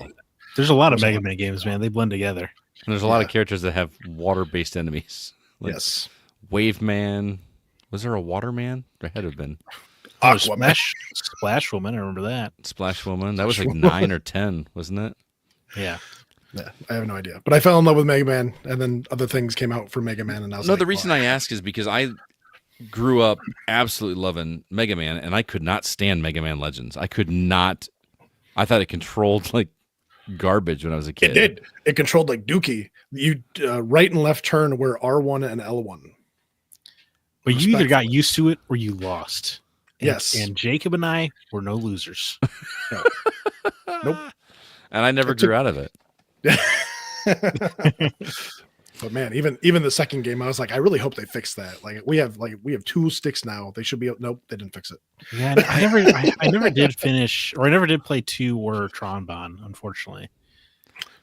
there's a lot of Mega Man games, man. They blend together. And there's a lot of characters that have water-based enemies. Like yes. Wave Man. Was there a Water Man? There had to have been. Splash Woman. I remember that. Splash Woman. That was like 9 or 10, wasn't it? Yeah. Yeah, I have no idea. But I fell in love with Mega Man, and then other things came out for Mega Man, and I was the reason I ask is because I grew up absolutely loving Mega Man, and I could not stand Mega Man Legends. I could not. I thought it controlled like garbage when I was a kid. It did. It controlled like Dookie. You right and left turn were R1 and L1. But you either got used to it or you lost. Yes. And Jacob and I were no losers. No. Nope. And I never grew out of it. But man, even the second game, I was like, I really hope they fix that. Like we have 2 sticks now. They should be. Nope, they didn't fix it. Yeah, I never did finish, or I never did play 2 or Tron Bon, unfortunately.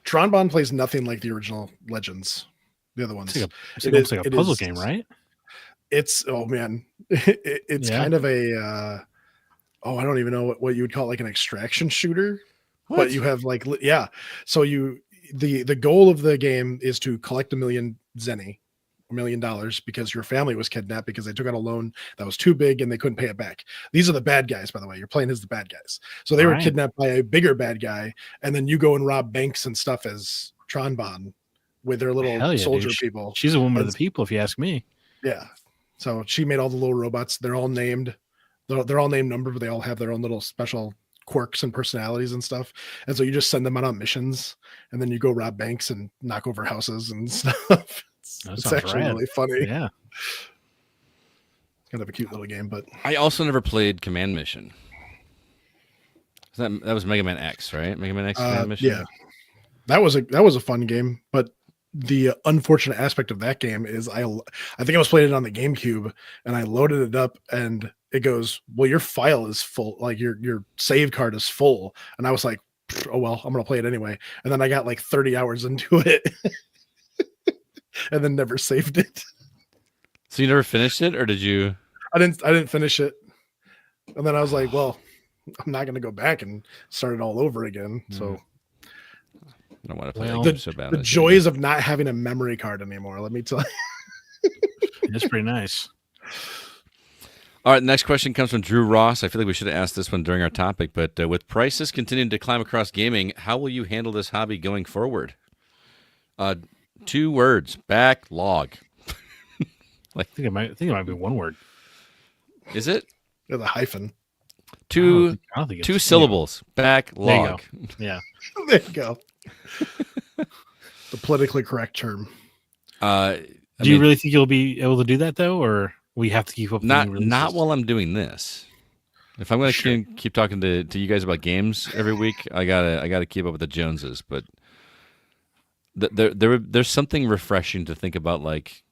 Tron Bon plays nothing like the original Legends. The other ones. It's like a puzzle game, right? It's it's kind of a I don't even know what you would call it, like an extraction shooter. What? But you have so the goal of the game is to collect $1 million zenny, $1 million, because your family was kidnapped because they took out a loan that was too big and they couldn't pay it back. These are the bad guys, by the way. You're playing as the bad guys. So they were kidnapped by a bigger bad guy, and then you go and rob banks and stuff as Tron Bon with their little soldier people. She's a woman of the people, if you ask me. Yeah. So she made all the little robots. They're all named. They're all named numbered, but they all have their own little special quirks and personalities and stuff. And so you just send them out on missions, and then you go rob banks and knock over houses and stuff. It's actually really funny. Yeah. It's kind of a cute little game, but I also never played Command Mission. That was Mega Man X, right? Mega Man X Command Mission. Yeah. That was a fun game, but the unfortunate aspect of that game is I think I was playing it on the GameCube, and I loaded it up and it goes, well, your file is full, like your save card is full. And I was like, oh well, I'm gonna play it anyway. And then I got like 30 hours into it and then never saved it. So you never finished it, or did you? I didn't finish it. And then I was like, well, I'm not gonna go back and start it all over again. So I don't want to play that game so bad. The joys of not having a memory card anymore, let me tell you. That's pretty nice. All right, the next question comes from Drew Ross. I feel like we should have asked this one during our topic, but with prices continuing to climb across gaming, how will you handle this hobby going forward? 2 words: backlog. I think it might be 1 word. Is it? There's a hyphen. I don't think it's 2 syllables. Backlog. There you go. Yeah. There you go. The politically correct term. Do you really think you'll be able to do that though, or we have to keep up? Not while I'm doing this. If I'm going to keep talking to you guys about games every week, I gotta keep up with the Joneses. But there's something refreshing to think about, like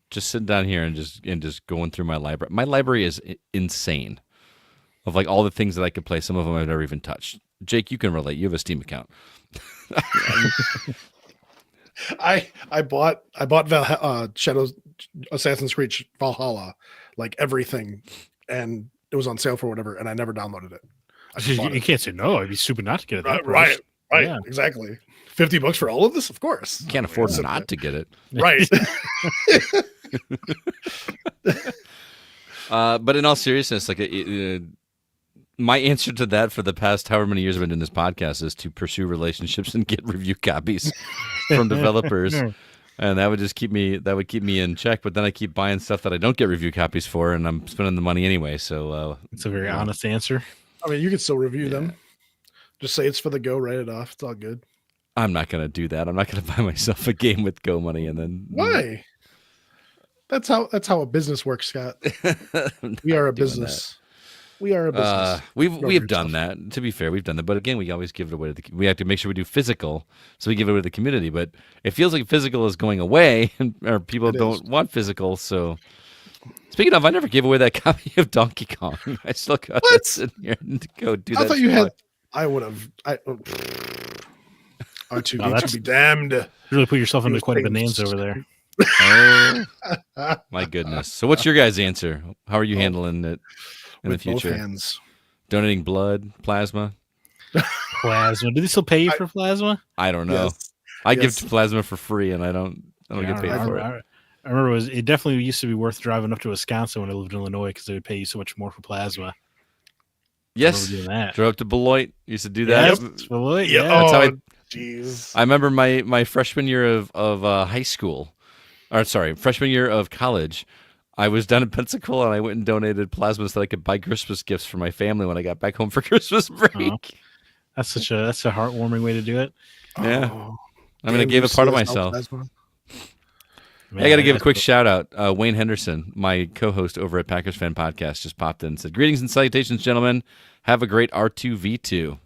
just sitting down here and just going through my library. My library is insane, of like all the things that I could play. Some of them I've never even touched. Jake, you can relate. You have a Steam account. I bought Shadows Assassin's Creed Valhalla, like everything, and it was on sale for whatever, and I never downloaded it. You can't say no. It'd be stupid not to get it. Right, yeah. Exactly. $50 for all of this, of course. You can't afford not to get it, right? But in all seriousness, like my answer to that for the past however many years I've been doing this podcast is to pursue relationships and get review copies from developers. and that would just keep me in check. But then I keep buying stuff that I don't get review copies for, and I'm spending the money anyway. So It's a very honest answer. I mean, you can still review Yeah. them. Just say it's for the Go, write it off. It's all good. I'm not gonna do that. I'm not gonna buy myself a game with Go money and then Why? That's how a business works, Scott. We are a business. We are a business. We have done that. To be fair, we've done that. But again, we always give it away to we have to make sure we do physical, so we give it away to the community. But it feels like physical is going away, and or people don't want physical. So, speaking of, I never gave away that copy of Donkey Kong. I still got it sitting here to go do that. I thought you had. I would have. R2D2 be damned. You really put yourself into quite a bonanza over there. Oh my goodness! So, what's your guys' answer? How are you handling it in the future? Both hands. Donating blood, plasma. Plasma. Do they still pay you for plasma? I don't know. Yes. I give plasma for free, and I don't get paid for it. I remember it definitely used to be worth driving up to Wisconsin when I lived in Illinois because they would pay you so much more for plasma. Yes, doing that. drove up to Beloit. Used to do that. Beloit, Yeah. That's how Jeez. I remember my freshman year of high school, or sorry, freshman year of college. I was down in Pensacola, and I went and donated plasma so that I could buy Christmas gifts for my family when I got back home for Christmas break. That's a heartwarming way to do it. Yeah, Oh, I mean, I gave a part of myself. I got to give a quick shout out. Wayne Henderson, my co-host over at Packers Fan Podcast, just popped in and said, "Greetings and salutations, gentlemen. Have a great R2V2."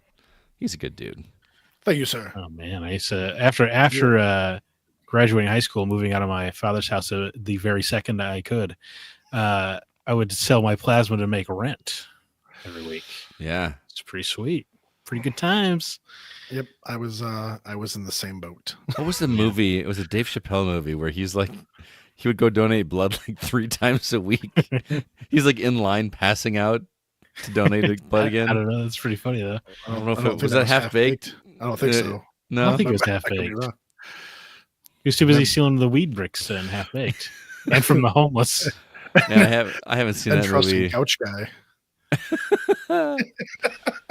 He's a good dude. Thank you, sir. Oh man, I used to after graduating high school, moving out of my father's house the very second I could, I would sell my plasma to make rent every week. Yeah, it's pretty sweet, pretty good times. Yep, I was in the same boat. What was the movie? It was a Dave Chappelle movie where he's like, he would go donate blood like 3 times a week. He's like in line passing out to donate blood again. I don't know. That's pretty funny though. I don't know if it was that half baked. I don't think so. No, I don't think it was half baked. He was too busy stealing the weed bricks and half baked, and from the homeless. Yeah, I haven't seen that movie. Couch guy.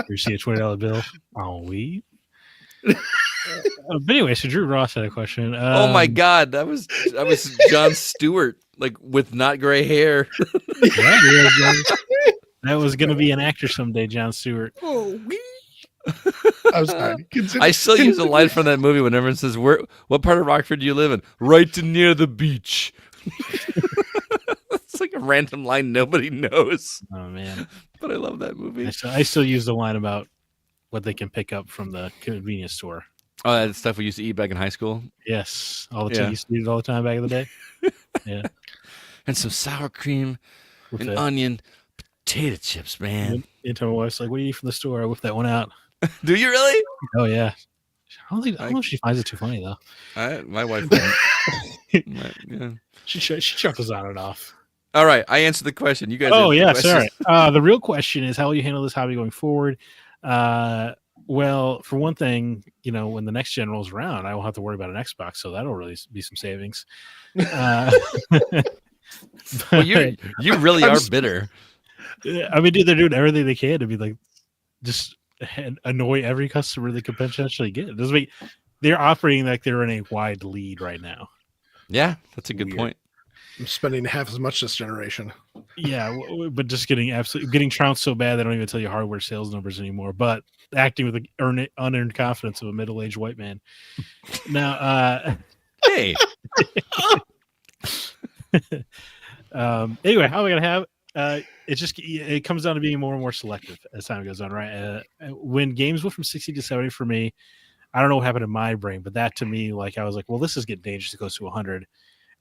You see a $20 bill on weed. But anyway, so Drew Ross had a question. Oh my God, that was Jon Stewart, like with not gray hair. That was going to be an actor someday, Jon Stewart. Oh, I'm sorry. I still use a line from that movie when everyone says, "What part of Rockford do you live in?" Right near the beach. It's like a random line nobody knows. Oh man, but I love that movie. I still use the line about what they can pick up from the convenience store. Oh, that stuff we used to eat back in high school. Yes, all the tea used to eat it all the time back in the day. Yeah, and some sour cream and onion potato chips, man. Into my wife's like, "What do you eat from the store?" I whip that one out. Do you really? Oh yeah. I don't know if she finds it too funny though. My wife. Yeah. She chuckles on it off. All right, I answered the question. You guys. Oh yeah, sorry. The real question is, how will you handle this hobby going forward? Well, for one thing, when the next gen rolls around, I won't have to worry about an Xbox, so that'll really be some savings. Well, you really are bitter. I mean, dude, they're doing everything they can to be like, just annoy every customer they could potentially get. They're operating like they're in a wide lead right now. Yeah, that's a good point. I'm spending half as much this generation. Yeah, but just getting trounced so bad they don't even tell you hardware sales numbers anymore. But acting with the unearned confidence of a middle-aged white man. Now, hey. Anyway, how am I gonna have? It comes down to being more and more selective as time goes on, right? When games went from 60 to 70 for me, I don't know what happened in my brain, but that to me, I was like, well, this is getting dangerous. It goes to 100,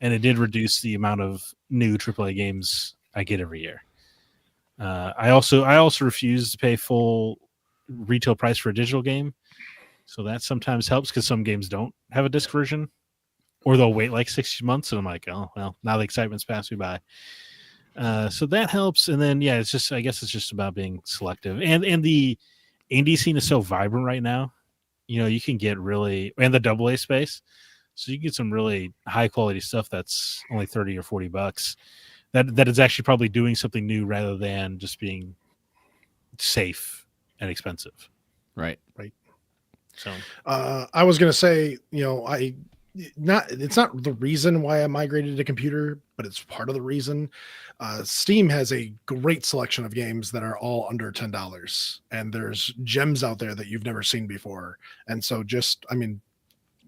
and it did reduce the amount of new AAA games I get every year. I also refuse to pay full retail price for a digital game, so that sometimes helps because some games don't have a disc version, or they'll wait like 6 months, and I'm like, oh well, now the excitement's passed me by. So that helps, and then I guess it's just about being selective, and the indie scene is so vibrant right now. You can get really, and the AA space, so you can get some really high quality stuff that's only $30 or $40. That is actually probably doing something new rather than just being safe and expensive. Right. So I was gonna say, I it's not the reason why I migrated to computer, but it's part of the reason. Steam has a great selection of games that are all under $10, and there's gems out there that you've never seen before. And so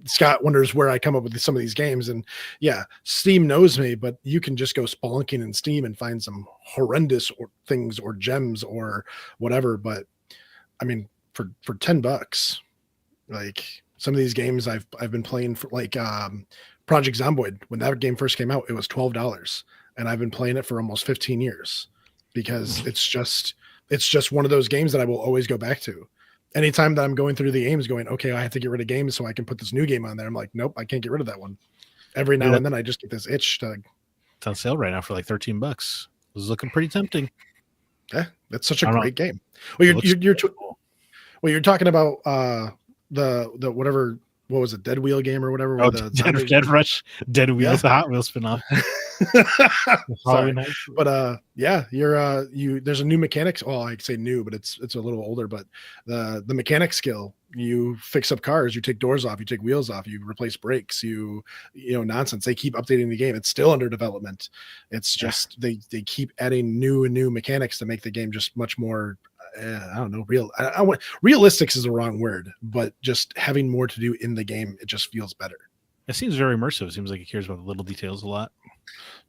Scott wonders where I come up with some of these games, and yeah, Steam knows me, but you can just go spelunking in Steam and find some horrendous things or gems or whatever. But I mean, for $10, like some of these games I've been playing for, like Project Zomboid. When that game first came out, it was $12, and I've been playing it for almost 15 years because it's just one of those games that I will always go back to. Anytime that I'm going through the games going, okay, I have to get rid of games so I can put this new game on there, I'm like, nope, I can't get rid of that one. Every now and then I just get this itch to. It's on sale right now for like $13. It was looking pretty tempting. Yeah, that's such a great game. Well, you're talking about the whatever, what was it, Dead Wheel game or whatever? Oh, Dead Rush, Dead Wheels, the Hot Wheels spinoff. Sorry. But yeah, there's a new mechanics. Well, I say new, but it's a little older. But the mechanic skill, you fix up cars, you take doors off, you take wheels off, you replace brakes, nonsense. They keep updating the game. It's still under development. It's just they keep adding new mechanics to make the game just much more. I don't know, realistic is the wrong word, but just having more to do in the game, it just feels better. It seems very immersive. It seems like it cares about the little details a lot.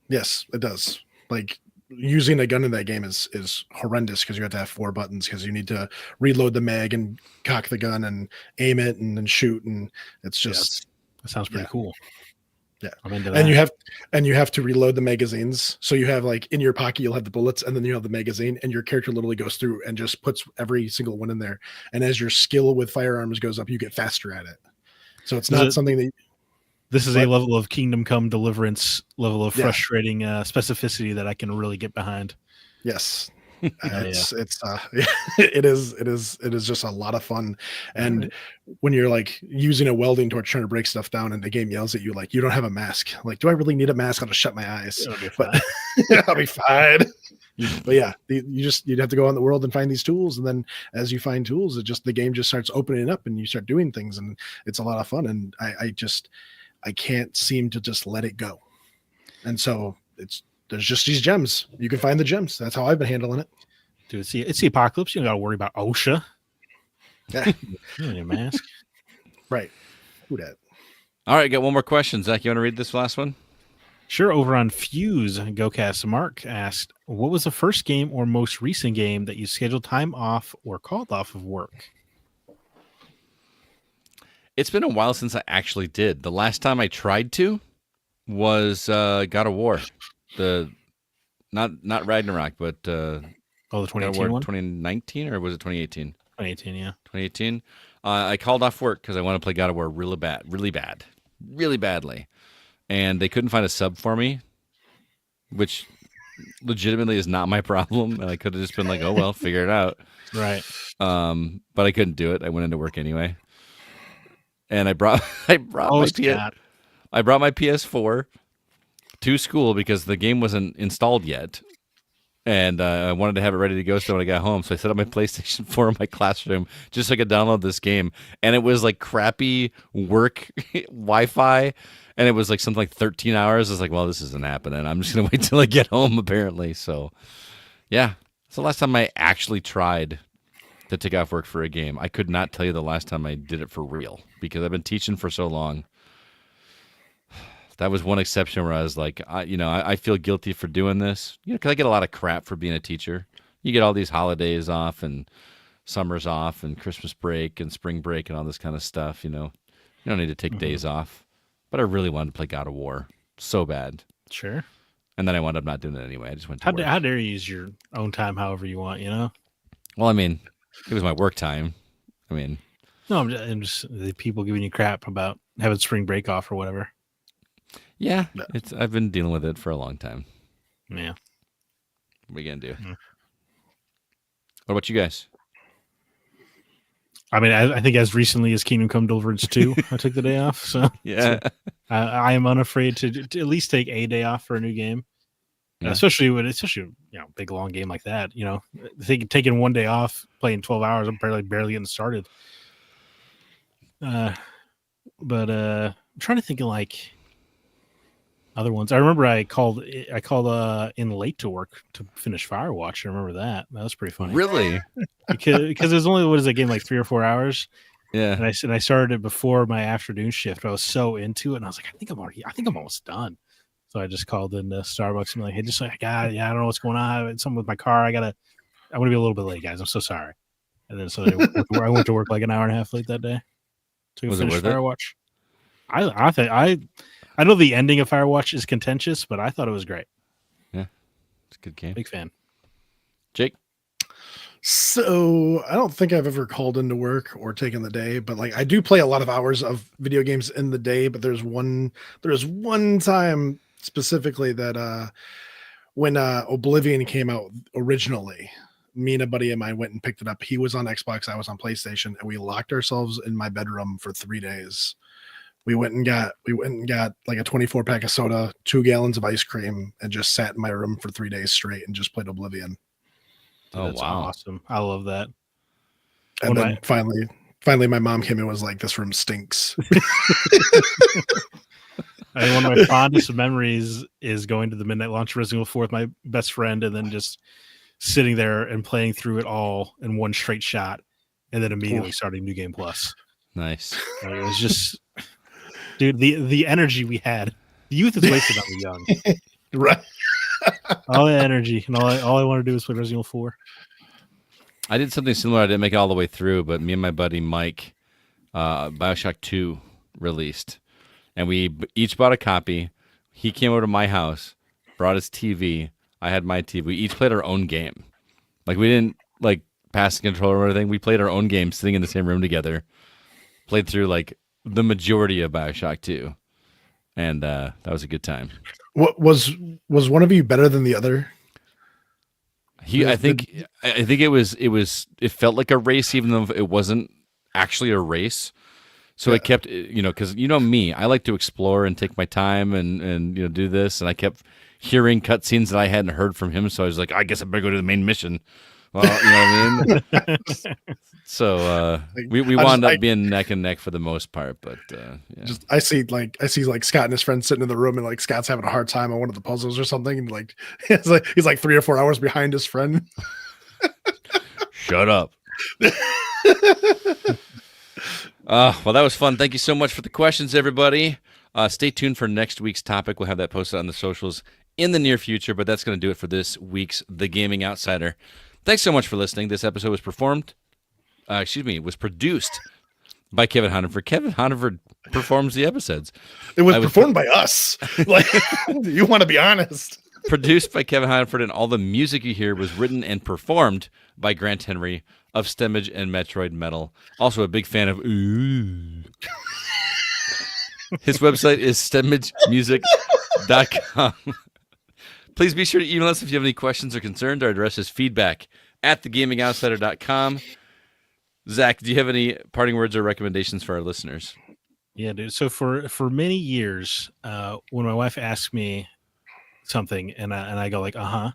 Yes, it does. Like using a gun in that game is horrendous because you have to have 4 buttons because you need to reload the mag and cock the gun and aim it and then shoot, and it's just that sounds pretty cool. Yeah, I'm into that. And you have to reload the magazines. So you have, like, in your pocket, you'll have the bullets, and then you have the magazine, and your character literally goes through and just puts every single one in there. And as your skill with firearms goes up, you get faster at it. So it's not something that. This is a level of Kingdom Come Deliverance, level of frustrating specificity that I can really get behind. Yes. It is just a lot of fun. And when you're like using a welding torch trying to break stuff down and the game yells at you like, you don't have a mask, like, do I really need a mask? I'll just shut my eyes, but I'll be fine. But yeah, you'd have to go out in the world and find these tools, and then as you find tools, the game just starts opening up and you start doing things, and it's a lot of fun. And I can't seem to just let it go. And so there's just these gems. You can find the gems. That's how I've been handling it. Dude, it's the apocalypse. You don't got to worry about OSHA. Yeah. You need a mask. Right. Who dat? All right, got one more question. Zach, you want to read this last one? Sure. Over on Fuse, GoCast Mark asked, what was the first game or most recent game that you scheduled time off or called off of work? It's been a while since I actually did. The last time I tried to was God of War. Not Ragnarok, but the 2018 one? 2019, or was it 2018? 2018, yeah. 2018. I called off work because I want to play God of War really badly. And they couldn't find a sub for me, which legitimately is not my problem. And I could have just been like, oh, well, figure it out. Right. But I couldn't do it. I went into work anyway. And I brought my PS4 to school because the game wasn't installed yet, and I wanted to have it ready to go so when I got home. So I set up my PlayStation 4 in my classroom just so I could download this game, and it was like crappy work Wi-Fi, and it was like something like 13 hours. I was like, well, this isn't happening. I'm just gonna wait till I get home, apparently. So yeah, it's the last time I actually tried to take off work for a game. I could not tell you the last time I did it for real because I've been teaching for so long. That was one exception where I was like, I feel guilty for doing this, because I get a lot of crap for being a teacher. You get all these holidays off and summers off and Christmas break and spring break and all this kind of stuff. You don't need to take days off. But I really wanted to play God of War so bad. Sure. And then I wound up not doing it anyway. I just went to work. How dare you use your own time however you want, Well, I mean, it was my work time. I mean, no, I'm just the people giving you crap about having spring break off or whatever. Yeah, I've been dealing with it for a long time. Yeah. What are you gonna do? What about you guys? I mean, I think as recently as Kingdom Come Deliverance 2, I took the day off. So yeah, I am unafraid to at least take a day off for a new game. Yeah. Especially big long game like that. Taking one day off, playing 12 hours, I'm barely getting started. But trying to think of like other ones. I remember I called in late to work to finish Firewatch. I remember that. That was pretty funny. Really? because it was only, what is that game, like 3 or 4 hours? Yeah. And I started it before my afternoon shift. I was so into it, and I was like, I think I'm almost done. So I just called in Starbucks and be like, hey, just like, I don't know what's going on. I had something with my car. I'm gonna be a little bit late, guys. I'm so sorry. And then so I went to work like an hour and a half late that day to Was it finish worth it? Firewatch. I know the ending of Firewatch is contentious, but I thought it was great. Yeah, it's a good game. Big fan. Jake? So I don't think I've ever called into work or taken the day, but like I do play a lot of hours of video games in the day. But there's one time specifically that when Oblivion came out originally, me and a buddy of mine went and picked it up. He was on Xbox, I was on PlayStation, and we locked ourselves in my bedroom for 3 days. We went and got like a 24 pack of soda, 2 gallons of ice cream, and just sat in my room for 3 days straight and just played Oblivion. Oh, That's wow. awesome. I love that. And then finally my mom came and was like, this room stinks. I mean, one of my fondest memories is going to the midnight launch of Resident Evil 4 with my best friend, and then just sitting there and playing through it all in one straight shot, and then immediately starting New Game Plus. Nice. Like, it was just, dude, the energy we had. The youth is wasted on the young. Right. All the energy, and all I want to do is play Resident Evil 4. I did something similar. I didn't make it all the way through, but me and my buddy Mike, Bioshock 2 released, and we each bought a copy. He came over to my house, brought his TV. I had my TV. We each played our own game. Like, we didn't like pass the controller or anything. We played our own game, sitting in the same room together. Played through like the majority of Bioshock 2, and that was a good time. What was one of you better than the other? I think it felt like a race, even though it wasn't actually a race. So I kept, because me, I like to explore and take my time and do this, and I kept hearing cutscenes that I hadn't heard from him. So I was like, I guess I better go to the main mission. Well, you know what I mean? So we wound up being neck and neck for the most part, but yeah. Just I see like Scott and his friends sitting in the room, and like Scott's having a hard time on one of the puzzles or something, and like he's like 3 or 4 hours behind his friend. Shut up. Well, that was fun. Thank you so much for the questions, everybody. Stay tuned for next week's topic. We'll have that posted on the socials in the near future, but that's going to do it for this week's The Gaming Outsider. Thanks so much for listening. This episode was was produced by Kevin Honeyford. Kevin Honeyford performs the episodes. It was performed by us. Like, you want to be honest. Produced by Kevin Honeyford, and all the music you hear was written and performed by Grant Henry of Stemmage and Metroid Metal. Also a big fan of Ooh. His website is stemmagemusic.com. Please be sure to email us if you have any questions or concerns. Our address is feedback@thegamingoutsider.com. Zach, do you have any parting words or recommendations for our listeners? Yeah, dude. So for many years, when my wife asks me something and I go like, I'll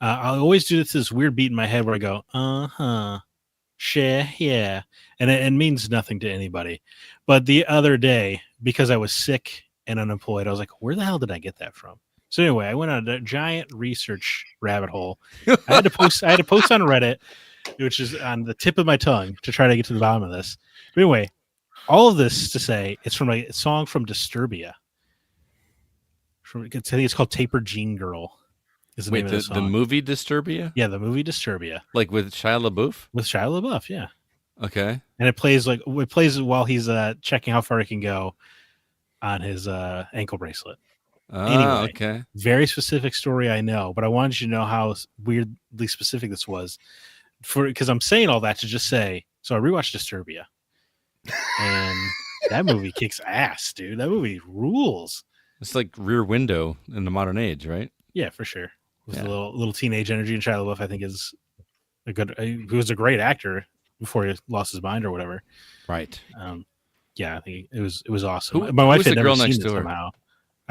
always do this weird beat in my head where I go, sure, yeah. And it means nothing to anybody. But the other day, because I was sick and unemployed, I was like, where the hell did I get that from? So anyway, I went on a giant research rabbit hole. I had to post on Reddit, which is on the tip of my tongue, to try to get to the bottom of this. But anyway, all of this to say, it's from a song from Disturbia. I think it's called Taper Jean Girl. Wait, the movie Disturbia? Yeah, the movie Disturbia. Like with Shia LaBeouf? With Shia LaBeouf, yeah. Okay. And it plays while he's checking how far he can go on his ankle bracelet. Anyway, okay. Very specific story, I know, but I wanted you to know how weirdly specific this was. Because I'm saying all that to just say, so I rewatched Disturbia, and that movie kicks ass, dude. That movie rules. It's like Rear Window in the modern age, right? Yeah, for sure. With a little teenage energy, and Shia LaBeouf, I think, is he was a great actor before he lost his mind or whatever. Right. Yeah, I think it was awesome. My wife had the never girl seen next it door? somehow.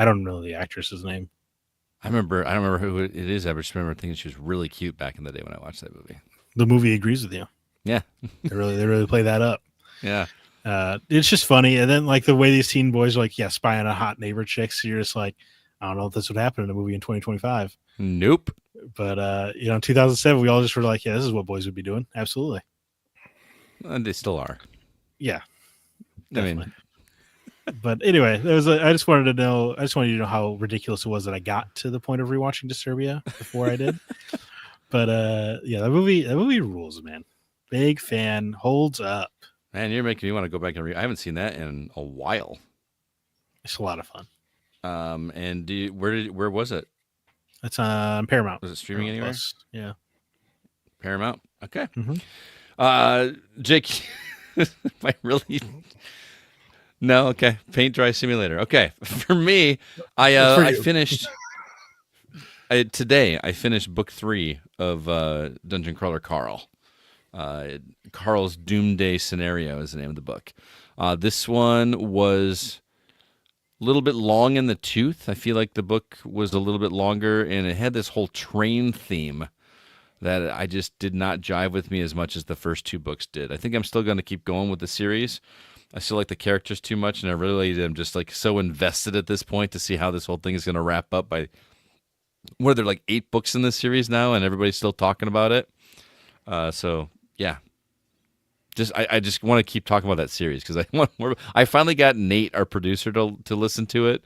I don't know the actress's name. I don't remember who it is. I just remember thinking she was really cute back in the day when I watched that movie. The movie agrees with you. Yeah. They really play that up. Yeah. It's just funny, and then like the way these teen boys are like, yeah, spy on a hot neighbor chicks. You're just like, I don't know if this would happen in a movie in 2025. Nope. But in 2007, we all just were like, yeah, this is what boys would be doing. Absolutely. And they still are. Yeah. I mean, but anyway, I just wanted you to know how ridiculous it was that I got to the point of rewatching Disturbia before I did. But yeah, that movie rules, man. Big fan, holds up. man, you're making me want to go back and I haven't seen that in a while. It's a lot of fun. And where was it? It's on Paramount. Was it streaming anywhere? Plus. Yeah. Paramount. Okay. Mhm. Jake, I really. No, okay. Paint dry simulator. Okay, for me, I finished today. I finished book 3 of Dungeon Crawler Carl. Carl's Doomsday Scenario is the name of the book. This one was a little bit long in the tooth. I feel like the book was a little bit longer, and it had this whole train theme that I just did not jive with me as much as the first 2 books did. I think I'm still going to keep going with the series. I still like the characters too much, and I really am just like so invested at this point to see how this whole thing is going to wrap up. By what are there, like 8 books in this series now, and everybody's still talking about it. So yeah, I just want to keep talking about that series because I want more. I finally got Nate, our producer, to listen to it,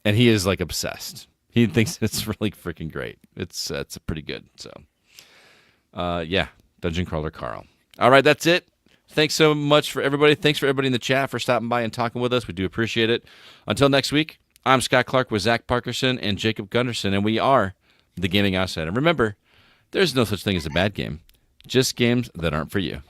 and he is like obsessed. He thinks it's really freaking great. It's pretty good. So yeah, Dungeon Crawler Carl. All right, that's it. Thanks so much for everybody. Thanks for everybody in the chat for stopping by and talking with us. We do appreciate it. Until next week, I'm Scott Clark with Zach Parkerson and Jacob Gunderson, and we are the Gaming Outside. And remember, there's no such thing as a bad game, just games that aren't for you.